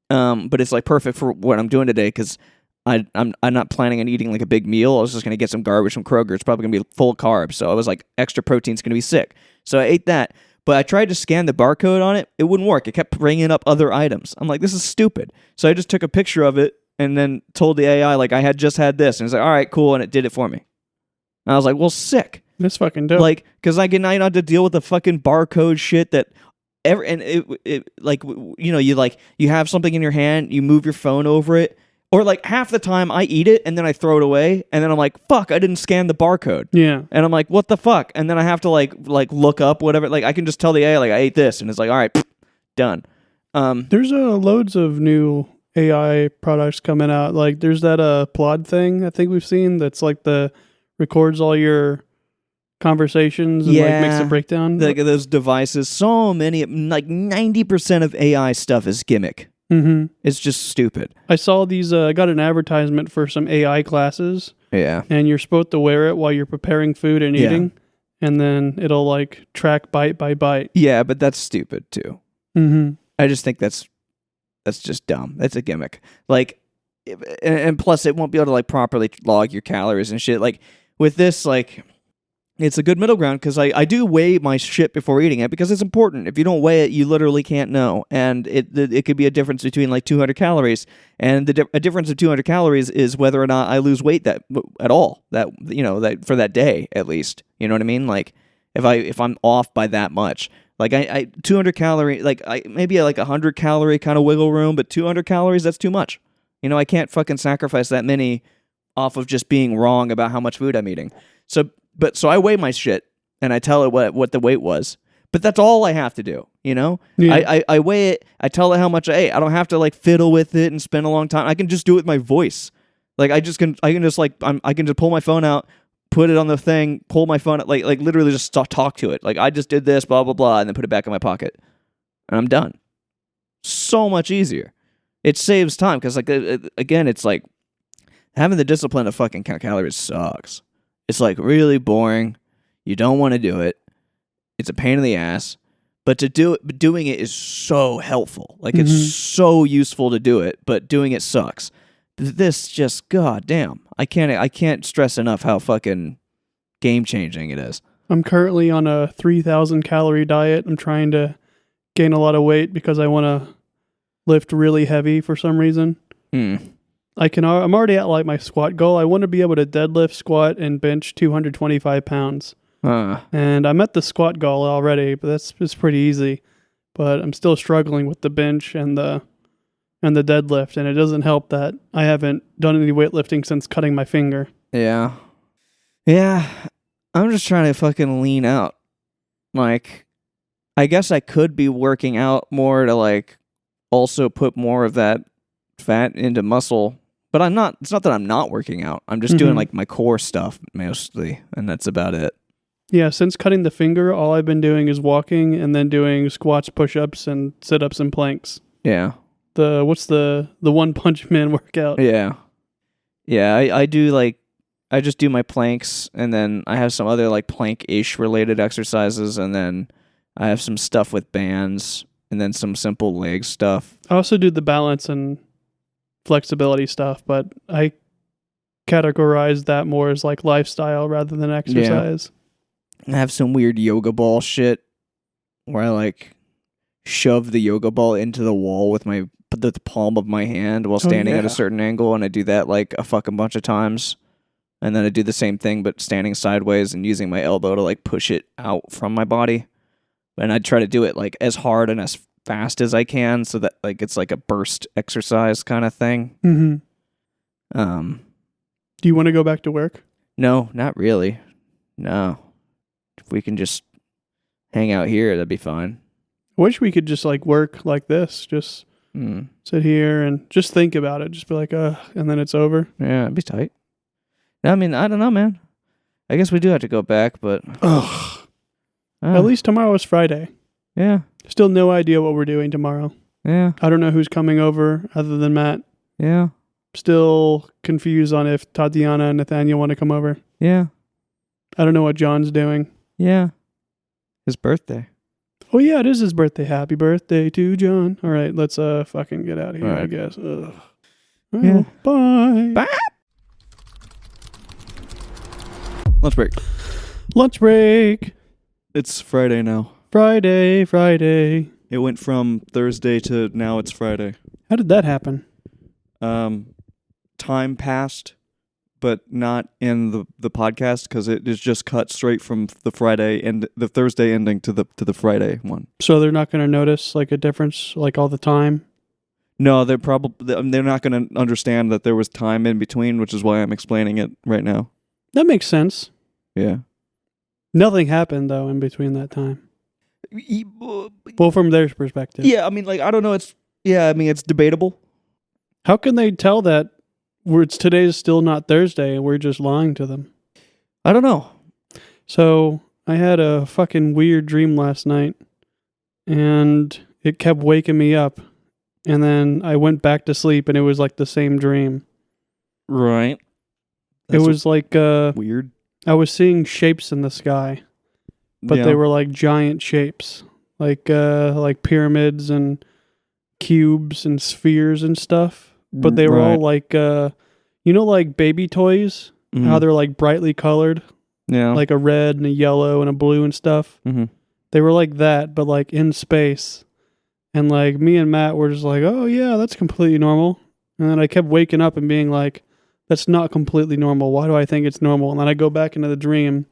but it's like perfect for what I'm doing today, because I'm not planning on eating like a big meal. I was just gonna get some garbage from Kroger. It's probably gonna be full carbs. So I was like, extra protein's gonna be sick. So I ate that. But I tried to scan the barcode on it. It wouldn't work. It kept bringing up other items. I'm like, this is stupid. So I just took a picture of it and then told the AI, like, I had just had this. And it's like, all right, cool. And it did it for me. And I was like, well, sick. That's fucking dope. Like, because I not have to deal with the fucking barcode shit that you have something in your hand, you move your phone over it. Or like half the time I eat it and then I throw it away and then I'm like, fuck, I didn't scan the barcode. Yeah. And I'm like, what the fuck? And then I have to like look up whatever. Like I can just tell the AI like I ate this and it's like, all right, done. There's loads of new AI products coming out. Like there's that Plod thing I think we've seen that's like records all your conversations and like makes a breakdown. Like those devices, so many, like 90% of AI stuff is gimmick. Mm-hmm. It's just stupid. I saw these. I got an advertisement for some AI classes. Yeah. And you're supposed to wear it while you're preparing food and eating, and then it'll like track bite by bite. Yeah, but that's stupid too. Mm-hmm. I just think that's just dumb. That's a gimmick. Like, and plus it won't be able to like properly log your calories and shit. Like with this, like. It's a good middle ground because I do weigh my shit before eating it because it's important. If you don't weigh it, you literally can't know. And it could be a difference between like 200 calories. And a difference of 200 calories is whether or not I lose weight that at all. That for that day at least. You know what I mean? Like if I'm off by that much. Like I 200 calorie, like maybe like 100 calorie kind of wiggle room, but 200 calories, that's too much. I can't fucking sacrifice that many off of just being wrong about how much food I'm eating. So I weigh my shit and I tell it what the weight was. But that's all I have to do, Yeah. I weigh it, I tell it how much I ate. I don't have to like fiddle with it and spend a long time. I can just do it with my voice. Like I can just pull my phone out, put it on the thing, pull my phone out, like literally just talk to it. Like I just did this, blah blah blah, and then put it back in my pocket. And I'm done. So much easier. It saves time because like again, it's like having the discipline to fucking count calories sucks. It's like really boring. You don't want to do it. It's a pain in the ass. But doing it is so helpful. Like it's so useful to do it, but doing it sucks. This just goddamn. I can't stress enough how fucking game changing it is. I'm currently on a 3,000 calorie diet. I'm trying to gain a lot of weight because I want to lift really heavy for some reason. I'm already at like my squat goal. I want to be able to deadlift, squat, and bench 225 pounds. And I'm at the squat goal already, but it's pretty easy. But I'm still struggling with the bench and the deadlift, and it doesn't help that I haven't done any weightlifting since cutting my finger. Yeah. I'm just trying to fucking lean out. Like, I guess I could be working out more to like also put more of that fat into muscle. But I'm not. It's not that I'm not working out. I'm just doing like my core stuff mostly, and that's about it. Yeah, since cutting the finger, all I've been doing is walking and then doing squats, push-ups, and sit-ups and planks. Yeah. What's the One Punch Man workout? Yeah. I do like I just do my planks, and then I have some other like plank-ish related exercises, and then I have some stuff with bands, and then some simple leg stuff. I also do the balance and flexibility stuff, but I categorize that more as like lifestyle rather than exercise. Yeah. I have some weird yoga ball shit where I like shove the yoga ball into the wall with the palm of my hand while standing at a certain angle, and I do that like a fucking bunch of times. And then I do the same thing but standing sideways and using my elbow to like push it out from my body. And I try to do it like as hard and as fast as I can so that like it's like a burst exercise kind of thing. Do you want to go back to work? No, not really. No. If we can just hang out here, that'd be fine. I wish we could just like work like this. Just sit here and just think about it. Just be like, and then it's over. Yeah, it'd be tight. I mean, I don't know, man. I guess we do have to go back, but at least tomorrow is Friday. Yeah. Still no idea what we're doing tomorrow. Yeah. I don't know who's coming over other than Matt. Yeah. Still confused on if Tatiana and Nathaniel want to come over. Yeah. I don't know what John's doing. Yeah. His birthday. Oh yeah, it is his birthday. Happy birthday to John. All right, let's fucking get out of here, I guess. Ugh. Well, yeah. Bye. Bye. Lunch break. Lunch break. It's Friday now. Friday. It went from Thursday to now it's Friday. How did that happen? Time passed, but not in the podcast because it is just cut straight from the Friday and the Thursday ending to the Friday one. So they're not going to notice like a difference like all the time? No, they're not going to understand that there was time in between, which is why I'm explaining it right now. That makes sense. Yeah. Nothing happened, though, in between that time. Well, from their perspective. Yeah, I mean, like, I don't know. It's debatable. How can they tell that today's still not Thursday and we're just lying to them? I don't know. So, I had a fucking weird dream last night, and it kept waking me up. And then I went back to sleep, and it was like the same dream. Right. It was like weird. I was seeing shapes in the sky, but they were like giant shapes, like pyramids and cubes and spheres and stuff. But they were all like, like baby toys, how they're like brightly colored, like a red and a yellow and a blue and stuff. Mm-hmm. They were like that, but like in space. And like me and Matt were just like, oh yeah, that's completely normal. And then I kept waking up and being like, that's not completely normal. Why do I think it's normal? And then I go back into the dream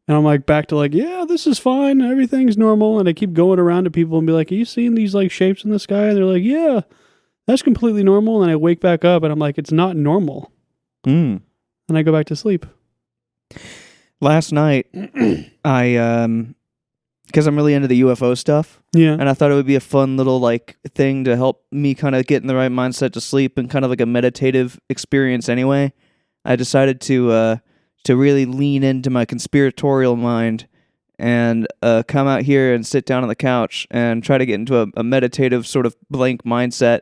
and I'm like back to like, yeah, this is fine. Everything's normal. And I keep going around to people and be like, are you seeing these like shapes in the sky? And they're like, yeah, that's completely normal. And I wake back up and I'm like, it's not normal. And I go back to sleep. Last night, because I'm really into the UFO stuff. Yeah. And I thought it would be a fun little like thing to help me kind of get in the right mindset to sleep and kind of like a meditative experience anyway. I decided to really lean into my conspiratorial mind and come out here and sit down on the couch and try to get into a meditative sort of blank mindset.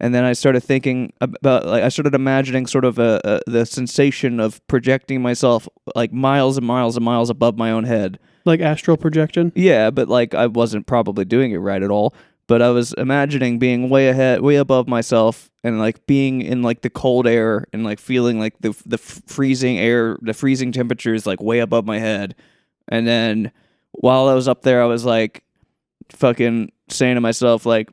And then I started thinking about, like, I started imagining sort of the sensation of projecting myself like miles and miles and miles above my own head. Like astral projection? Yeah, but like I wasn't probably doing it right at all. But I was imagining being way above myself and like being in like the cold air and like feeling like the freezing air, the freezing temperatures like way above my head. And then while I was up there, I was like fucking saying to myself like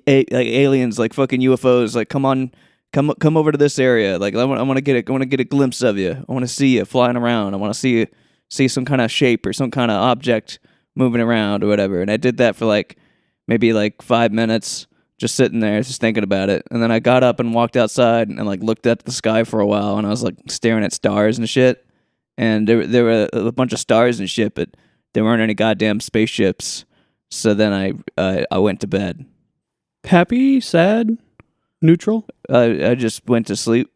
aliens, like fucking UFOs, like come over to this area. Like I want to get a glimpse of you. I want to see you flying around. I want to see some kind of shape or some kind of object moving around or whatever. And I did that for like maybe like 5 minutes, just sitting there, just thinking about it. And then I got up and walked outside and like looked at the sky for a while, and I was like staring at stars and shit. And there were a bunch of stars and shit, but there weren't any goddamn spaceships. So then I went to bed. Happy, sad, neutral? I just went to sleep,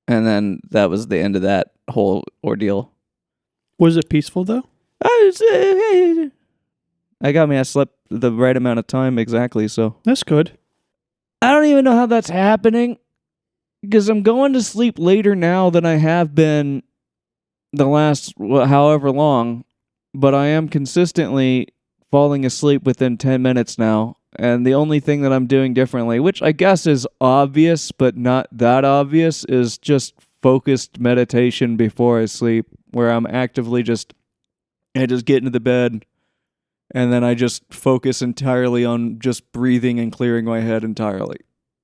and then that was the end of that whole ordeal. Was it peaceful though? I slept the right amount of time exactly, so. That's good. I don't even know how that's happening, because I'm going to sleep later now than I have been the last however long, but I am consistently falling asleep within 10 minutes now, and the only thing that I'm doing differently, which I guess is obvious but not that obvious, is just focused meditation before I sleep, where I'm actively I just get into the bed and then I just focus entirely on just breathing and clearing my head entirely.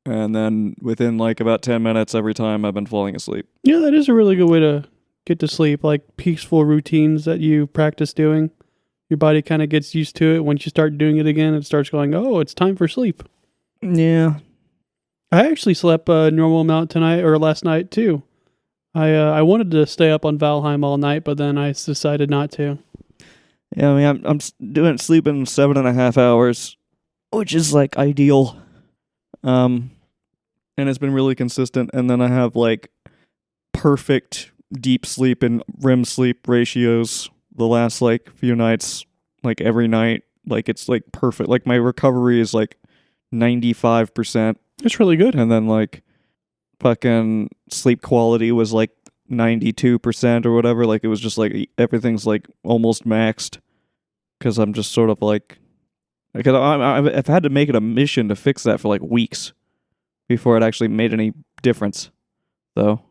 And then within like about 10 minutes every time I've been falling asleep. Yeah, that is a really good way to get to sleep, like peaceful routines that you practice doing. Your body kind of gets used to it. Once you start doing it again, it starts going, oh, it's time for sleep. Yeah. I actually slept a normal amount tonight or last night too. I wanted to stay up on Valheim all night, but then I decided not to. Yeah, I mean, I'm sleeping 7.5 hours, which is like ideal. And it's been really consistent. And then I have like perfect deep sleep and REM sleep ratios the last like few nights, like every night. Like it's like perfect. Like my recovery is like 95%. It's really good. And then like fucking sleep quality was like 92% or whatever. Like it was just like everything's like almost maxed, because I'm just sort of like, because I've had to make it a mission to fix that for like weeks before it actually made any difference, though.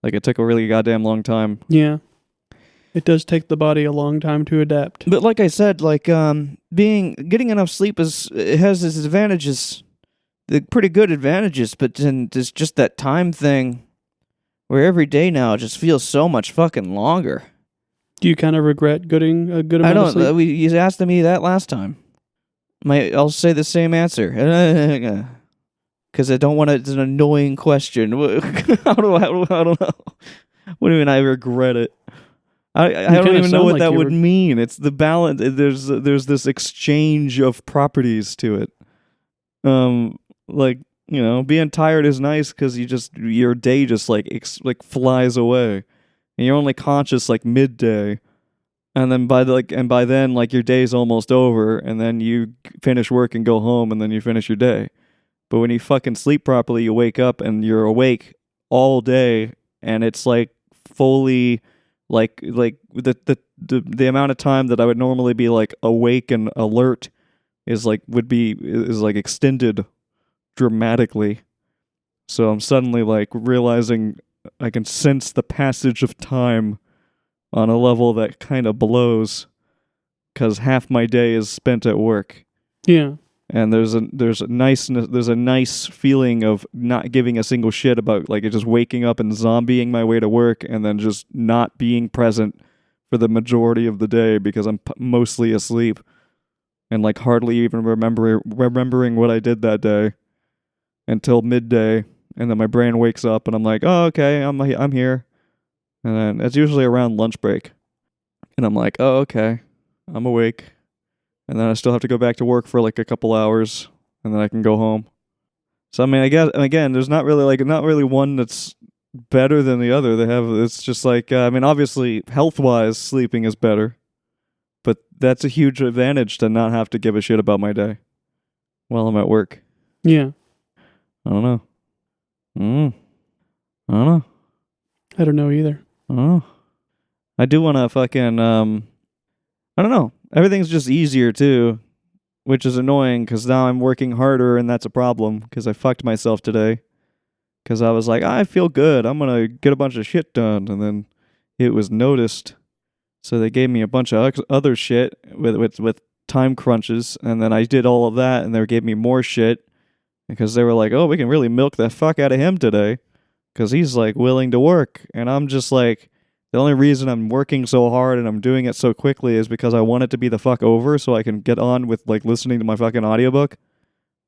Like it took a really goddamn long time. Yeah, it does take the body a long time to adapt. But like I said, like getting enough sleep it has its advantages. The pretty good advantages, but then there's just that time thing where every day now just feels so much fucking longer. Do you kind of regret getting a good amount of sleep? You asked me that last time. I'll say the same answer. Because I don't want to. It's an annoying question. I don't know. What do you mean? I regret it. I don't kinda even know sound what like that you would mean. It's the balance. There's this exchange of properties to it. Like, being tired is nice because your day just like flies away, and you're only conscious like midday, and then by then like your day's almost over, and then you finish work and go home, and then you finish your day. But when you fucking sleep properly, you wake up and you're awake all day, and it's like fully like the amount of time that I would normally be like awake and alert is like extended dramatically. So I'm suddenly like realizing I can sense the passage of time on a level that kind of blows, because half my day is spent at work. Yeah. And there's a nice feeling of not giving a single shit about like just waking up and zombieing my way to work, and then just not being present for the majority of the day because I'm mostly asleep, and like hardly even remembering what I did that day until midday, and then my brain wakes up and I'm like, oh, okay, I'm here, and then it's usually around lunch break, and I'm like, oh, okay, I'm awake. And then I still have to go back to work for like a couple hours, and then I can go home. So I mean, I guess, again, there's not really one that's better than the other. It's just like, I mean, obviously health-wise, sleeping is better, but that's a huge advantage to not have to give a shit about my day while I'm at work. Yeah. I don't know. I don't know. I don't know either. I don't know. I do want to fucking, I don't know. Everything's just easier too, which is annoying because now I'm working harder, and that's a problem because I fucked myself today. Because I was like, I feel good, I'm going to get a bunch of shit done, and then it was noticed. So they gave me a bunch of other shit with time crunches, and then I did all of that, and they gave me more shit because they were like, oh, we can really milk the fuck out of him today because he's like willing to work. And I'm just like, the only reason I'm working so hard and I'm doing it so quickly is because I want it to be the fuck over so I can get on with like listening to my fucking audiobook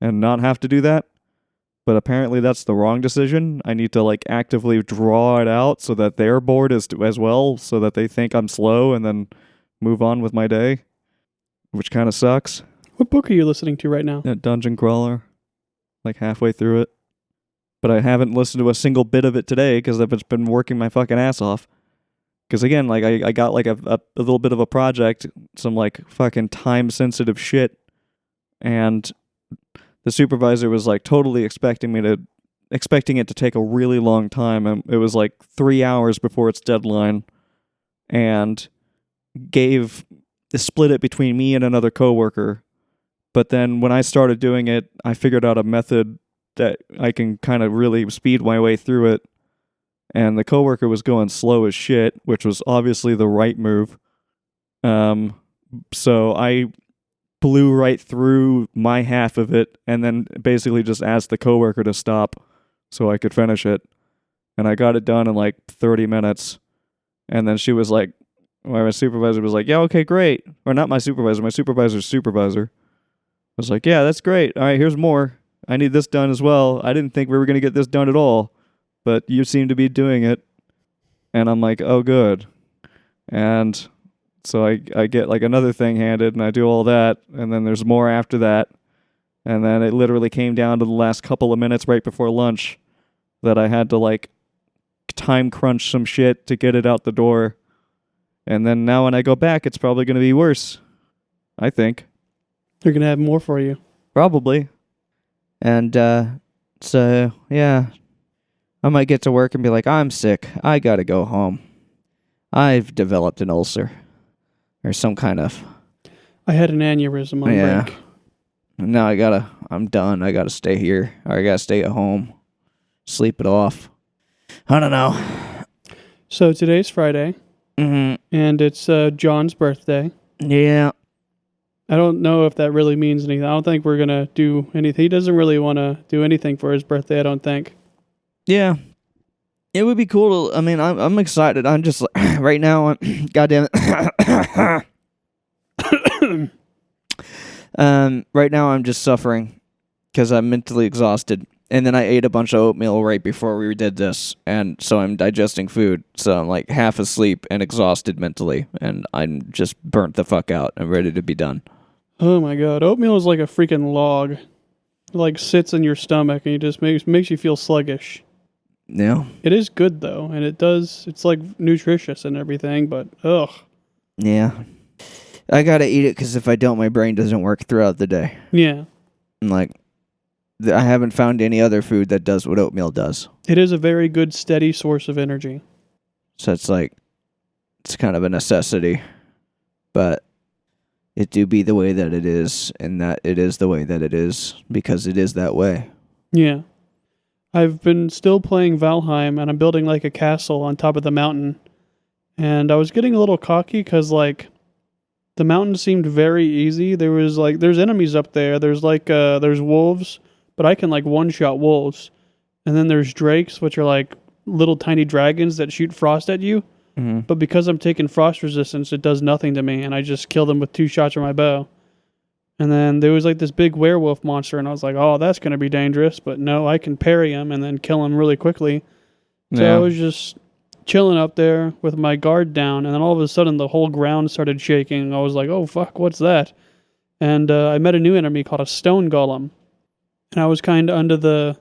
and not have to do that. But apparently that's the wrong decision. I need to like actively draw it out so that they're bored as well, so that they think I'm slow and then move on with my day, which kind of sucks. What book are you listening to right now? That Dungeon Crawler, like halfway through it. But I haven't listened to a single bit of it today because I've just been working my fucking ass off. Because again, like I got like a little bit of a project, some like fucking time sensitive shit, and the supervisor was like totally expecting it to take a really long time, and it was like 3 hours before its deadline, and split it between me and another coworker. But then when I started doing it, I figured out a method that I can kind of really speed my way through it. And the coworker was going slow as shit, which was obviously the right move. So I blew right through my half of it, and then basically just asked the coworker to stop so I could finish it. And I got it done in like 30 minutes. And then she was like, my supervisor was like, yeah, okay, great. Or not my supervisor, my supervisor's supervisor. I was like, yeah, that's great. All right, here's more. I need this done as well. I didn't think we were going to get this done at all, but you seem to be doing it. And I'm like, oh, good. And so I get like another thing handed, and I do all that, and then there's more after that. And then it literally came down to the last couple of minutes right before lunch that I had to like time crunch some shit to get it out the door. And then now when I go back, it's probably going to be worse, I think. They're going to have more for you. Probably. And so, yeah, I might get to work and be like, I'm sick. I got to go home. I've developed an ulcer or some kind of... I had an aneurysm on break. Now I'm done. I got to stay here. Or I got to stay at home. Sleep it off. I don't know. So today's Friday. Mm-hmm. And it's John's birthday. Yeah. I don't know if that really means anything. I don't think we're going to do anything. He doesn't really want to do anything for his birthday, I don't think. Yeah. It would be cool to, I mean, I'm excited. I'm just, right now, God damn it. Right now I'm just suffering because I'm mentally exhausted. And then I ate a bunch of oatmeal right before we did this, and so I'm digesting food. So I'm like half asleep and exhausted mentally, and I'm just burnt the fuck out. I'm ready to be done. Oh my god, oatmeal is like a freaking log. It like sits in your stomach and it just makes you feel sluggish. Yeah. It is good though, and it's like nutritious and everything, but ugh. Yeah. I gotta eat it because if I don't, my brain doesn't work throughout the day. Yeah. And like, I haven't found any other food that does what oatmeal does. It is a very good, steady source of energy. So it's like, it's kind of a necessity. But it do be the way that it is, and that it is the way that it is, because it is that way. Yeah. I've been still playing Valheim, and I'm building like a castle on top of the mountain. And I was getting a little cocky because like the mountain seemed very easy. There's enemies up there. There's wolves, but I can like one-shot wolves. And then there's drakes, which are like little tiny dragons that shoot frost at you. Mm-hmm. But because I'm taking frost resistance, it does nothing to me, and I just kill them with 2 shots from my bow. And then there was like this big werewolf monster, and I was like, oh, that's going to be dangerous. But no, I can parry him and then kill him really quickly. So Yeah. I was just chilling up there with my guard down, and then all of a sudden the whole ground started shaking, and I was like, oh, fuck, what's that? And I met a new enemy called a stone golem. And I was kind of under the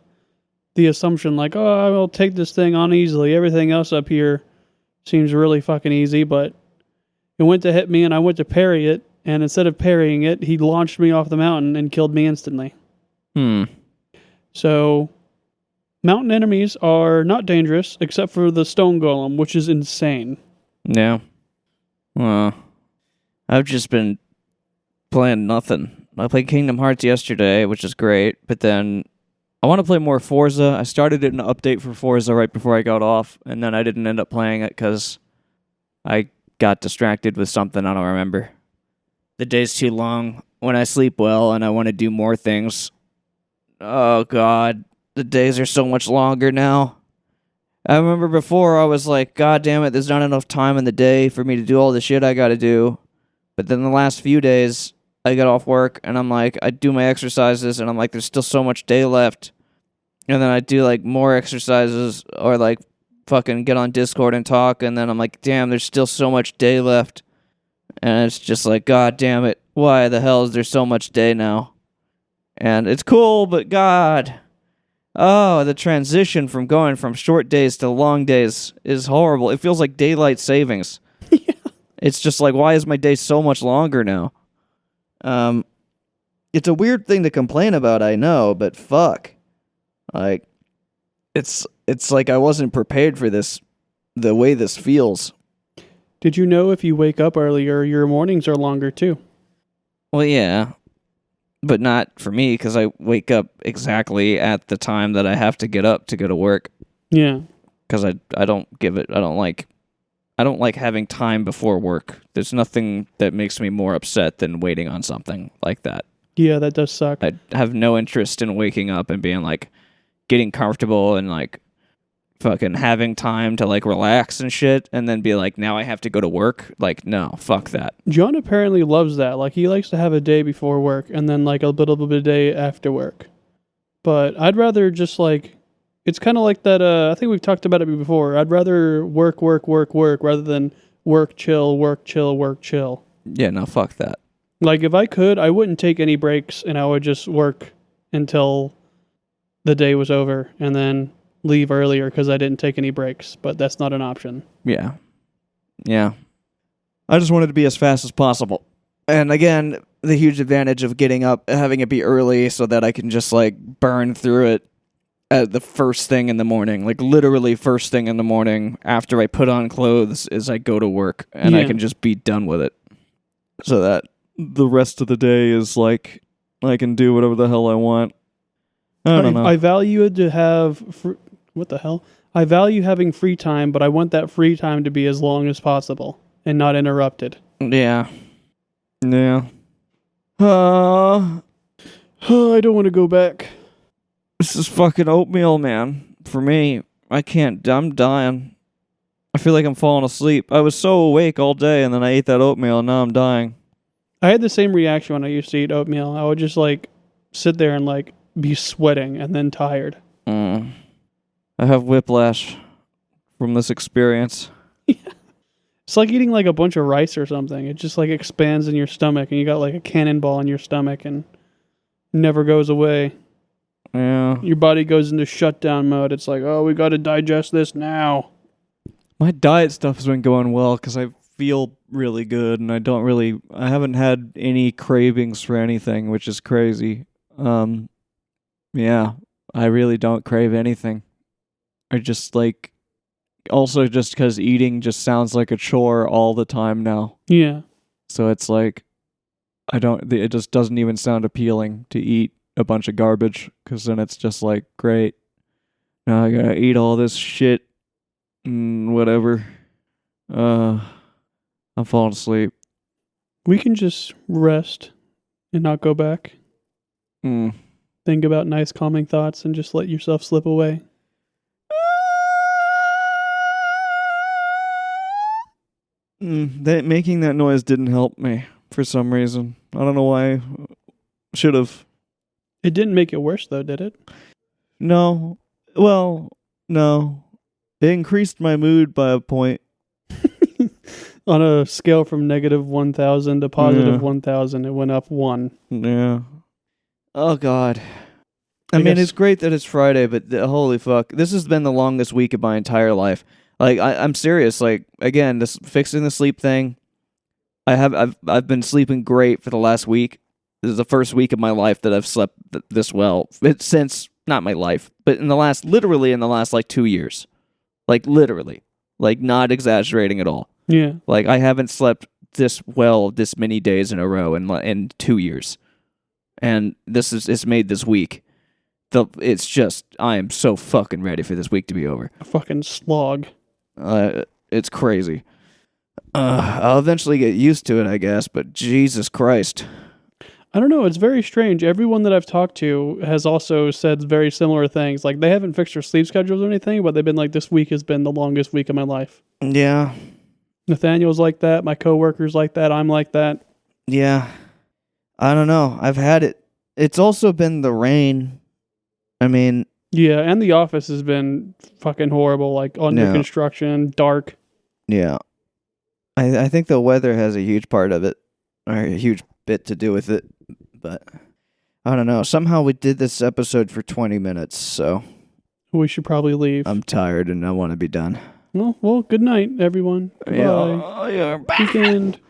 assumption, like, oh, I will take this thing on easily. Everything else up here seems really fucking easy, but it went to hit me, and I went to parry it, and instead of parrying it, he launched me off the mountain and killed me instantly. So, mountain enemies are not dangerous, except for the stone golem, which is insane. Yeah. Well, I've just been playing nothing. I played Kingdom Hearts yesterday, which is great, but then I want to play more Forza. I started an update for Forza right before I got off, and then I didn't end up playing it because I got distracted with something I don't remember. The day's too long when I sleep well and I want to do more things. Oh, God. The days are so much longer now. I remember before I was like, God damn it, there's not enough time in the day for me to do all the shit I gotta do. But then the last few days, I get off work and I'm like, I do my exercises and I'm like, there's still so much day left. And then I do like more exercises or like fucking get on Discord and talk. And then I'm like, damn, there's still so much day left. And it's just like, God damn it, why the hell is there so much day now? And it's cool, but God... Oh, the transition from going from short days to long days is horrible. It feels like daylight savings. Yeah. It's just like, why is my day so much longer now? It's a weird thing to complain about, I know, but fuck. Like, it's like I wasn't prepared for this, the way this feels. Did you know if you wake up earlier, your mornings are longer too? Well, yeah. But not for me, because I wake up exactly at the time that I have to get up to go to work. Yeah. Because I don't like having time before work. There's nothing that makes me more upset than waiting on something like that. Yeah, that does suck. I have no interest in waking up and being like, getting comfortable and like fucking having time to like relax and shit and then be like, now I have to go to work. Like, no, fuck that. John apparently loves that. Like, he likes to have a day before work and then like a little bit of day after work. But I'd rather just like, it's kind of like that, I think we've talked about it before. I'd rather work rather than work, chill, work, chill, work, chill. Yeah, no, fuck that. Like, if I could, I wouldn't take any breaks and I would just work until the day was over and then leave earlier because I didn't take any breaks. But that's not an option. Yeah. Yeah. I just wanted to be as fast as possible. And again, the huge advantage of getting up, having it be early so that I can just like burn through it at the first thing in the morning. Like literally first thing in the morning after I put on clothes is I go to work and I can just be done with it. So that the rest of the day is like I can do whatever the hell I want. I don't know. I value to have... what the hell? I value having free time, but I want that free time to be as long as possible and not interrupted. Yeah. Yeah. I don't want to go back. This is fucking oatmeal, man. For me, I can't. I'm dying. I feel like I'm falling asleep. I was so awake all day, and then I ate that oatmeal, and now I'm dying. I had the same reaction when I used to eat oatmeal. I would just like sit there and like be sweating and then tired. I have whiplash from this experience. It's like eating like a bunch of rice or something. It just like expands in your stomach and you got like a cannonball in your stomach and never goes away. Yeah. Your body goes into shutdown mode. It's like, oh, we got to digest this now. My diet stuff has been going well because I feel really good and I haven't had any cravings for anything, which is crazy. Yeah, I really don't crave anything. I just like, also just because eating just sounds like a chore all the time now. Yeah. So it's like, it just doesn't even sound appealing to eat a bunch of garbage because then it's just like, great. Now I gotta eat all this shit and whatever. I'm falling asleep. We can just rest and not go back. Think about nice calming thoughts and just let yourself slip away. Making that noise didn't help me for some reason. I don't know why. Should have. It didn't make it worse though, did it? No. Well, no. It increased my mood by a point. On a scale from negative 1,000 to positive Yeah. 1,000, it went up 1. Yeah. Oh, God. I I mean, guess- it's great that it's Friday, but holy fuck. This has been the longest week of my entire life. Like, I'm serious. Like, again, this fixing the sleep thing. I've been sleeping great for the last week. This is the first week of my life that I've slept this well. Since, not my life, but literally in the last, like, 2 years. Like, literally. Like, not exaggerating at all. Yeah. Like, I haven't slept this well this many days in a row in 2 years. And it's made this week. It's just, I am so fucking ready for this week to be over. A fucking slog. It's crazy. I'll eventually get used to it, I guess, but Jesus Christ. I don't know. It's very strange. Everyone that I've talked to has also said very similar things. Like, they haven't fixed their sleep schedules or anything, but they've been like, this week has been the longest week of my life. Yeah. Nathaniel's like that. My coworker's like that. I'm like that. Yeah. I don't know. I've had it. It's also been the rain. I mean... Yeah, and the office has been fucking horrible, like under construction, dark. Yeah. I think the weather has a huge part of it, or a huge bit to do with it, but I don't know. Somehow we did this episode for 20 minutes, so We should probably leave. I'm tired and I want to be done. Well, good night, everyone. Goodbye. Yeah. Weekend.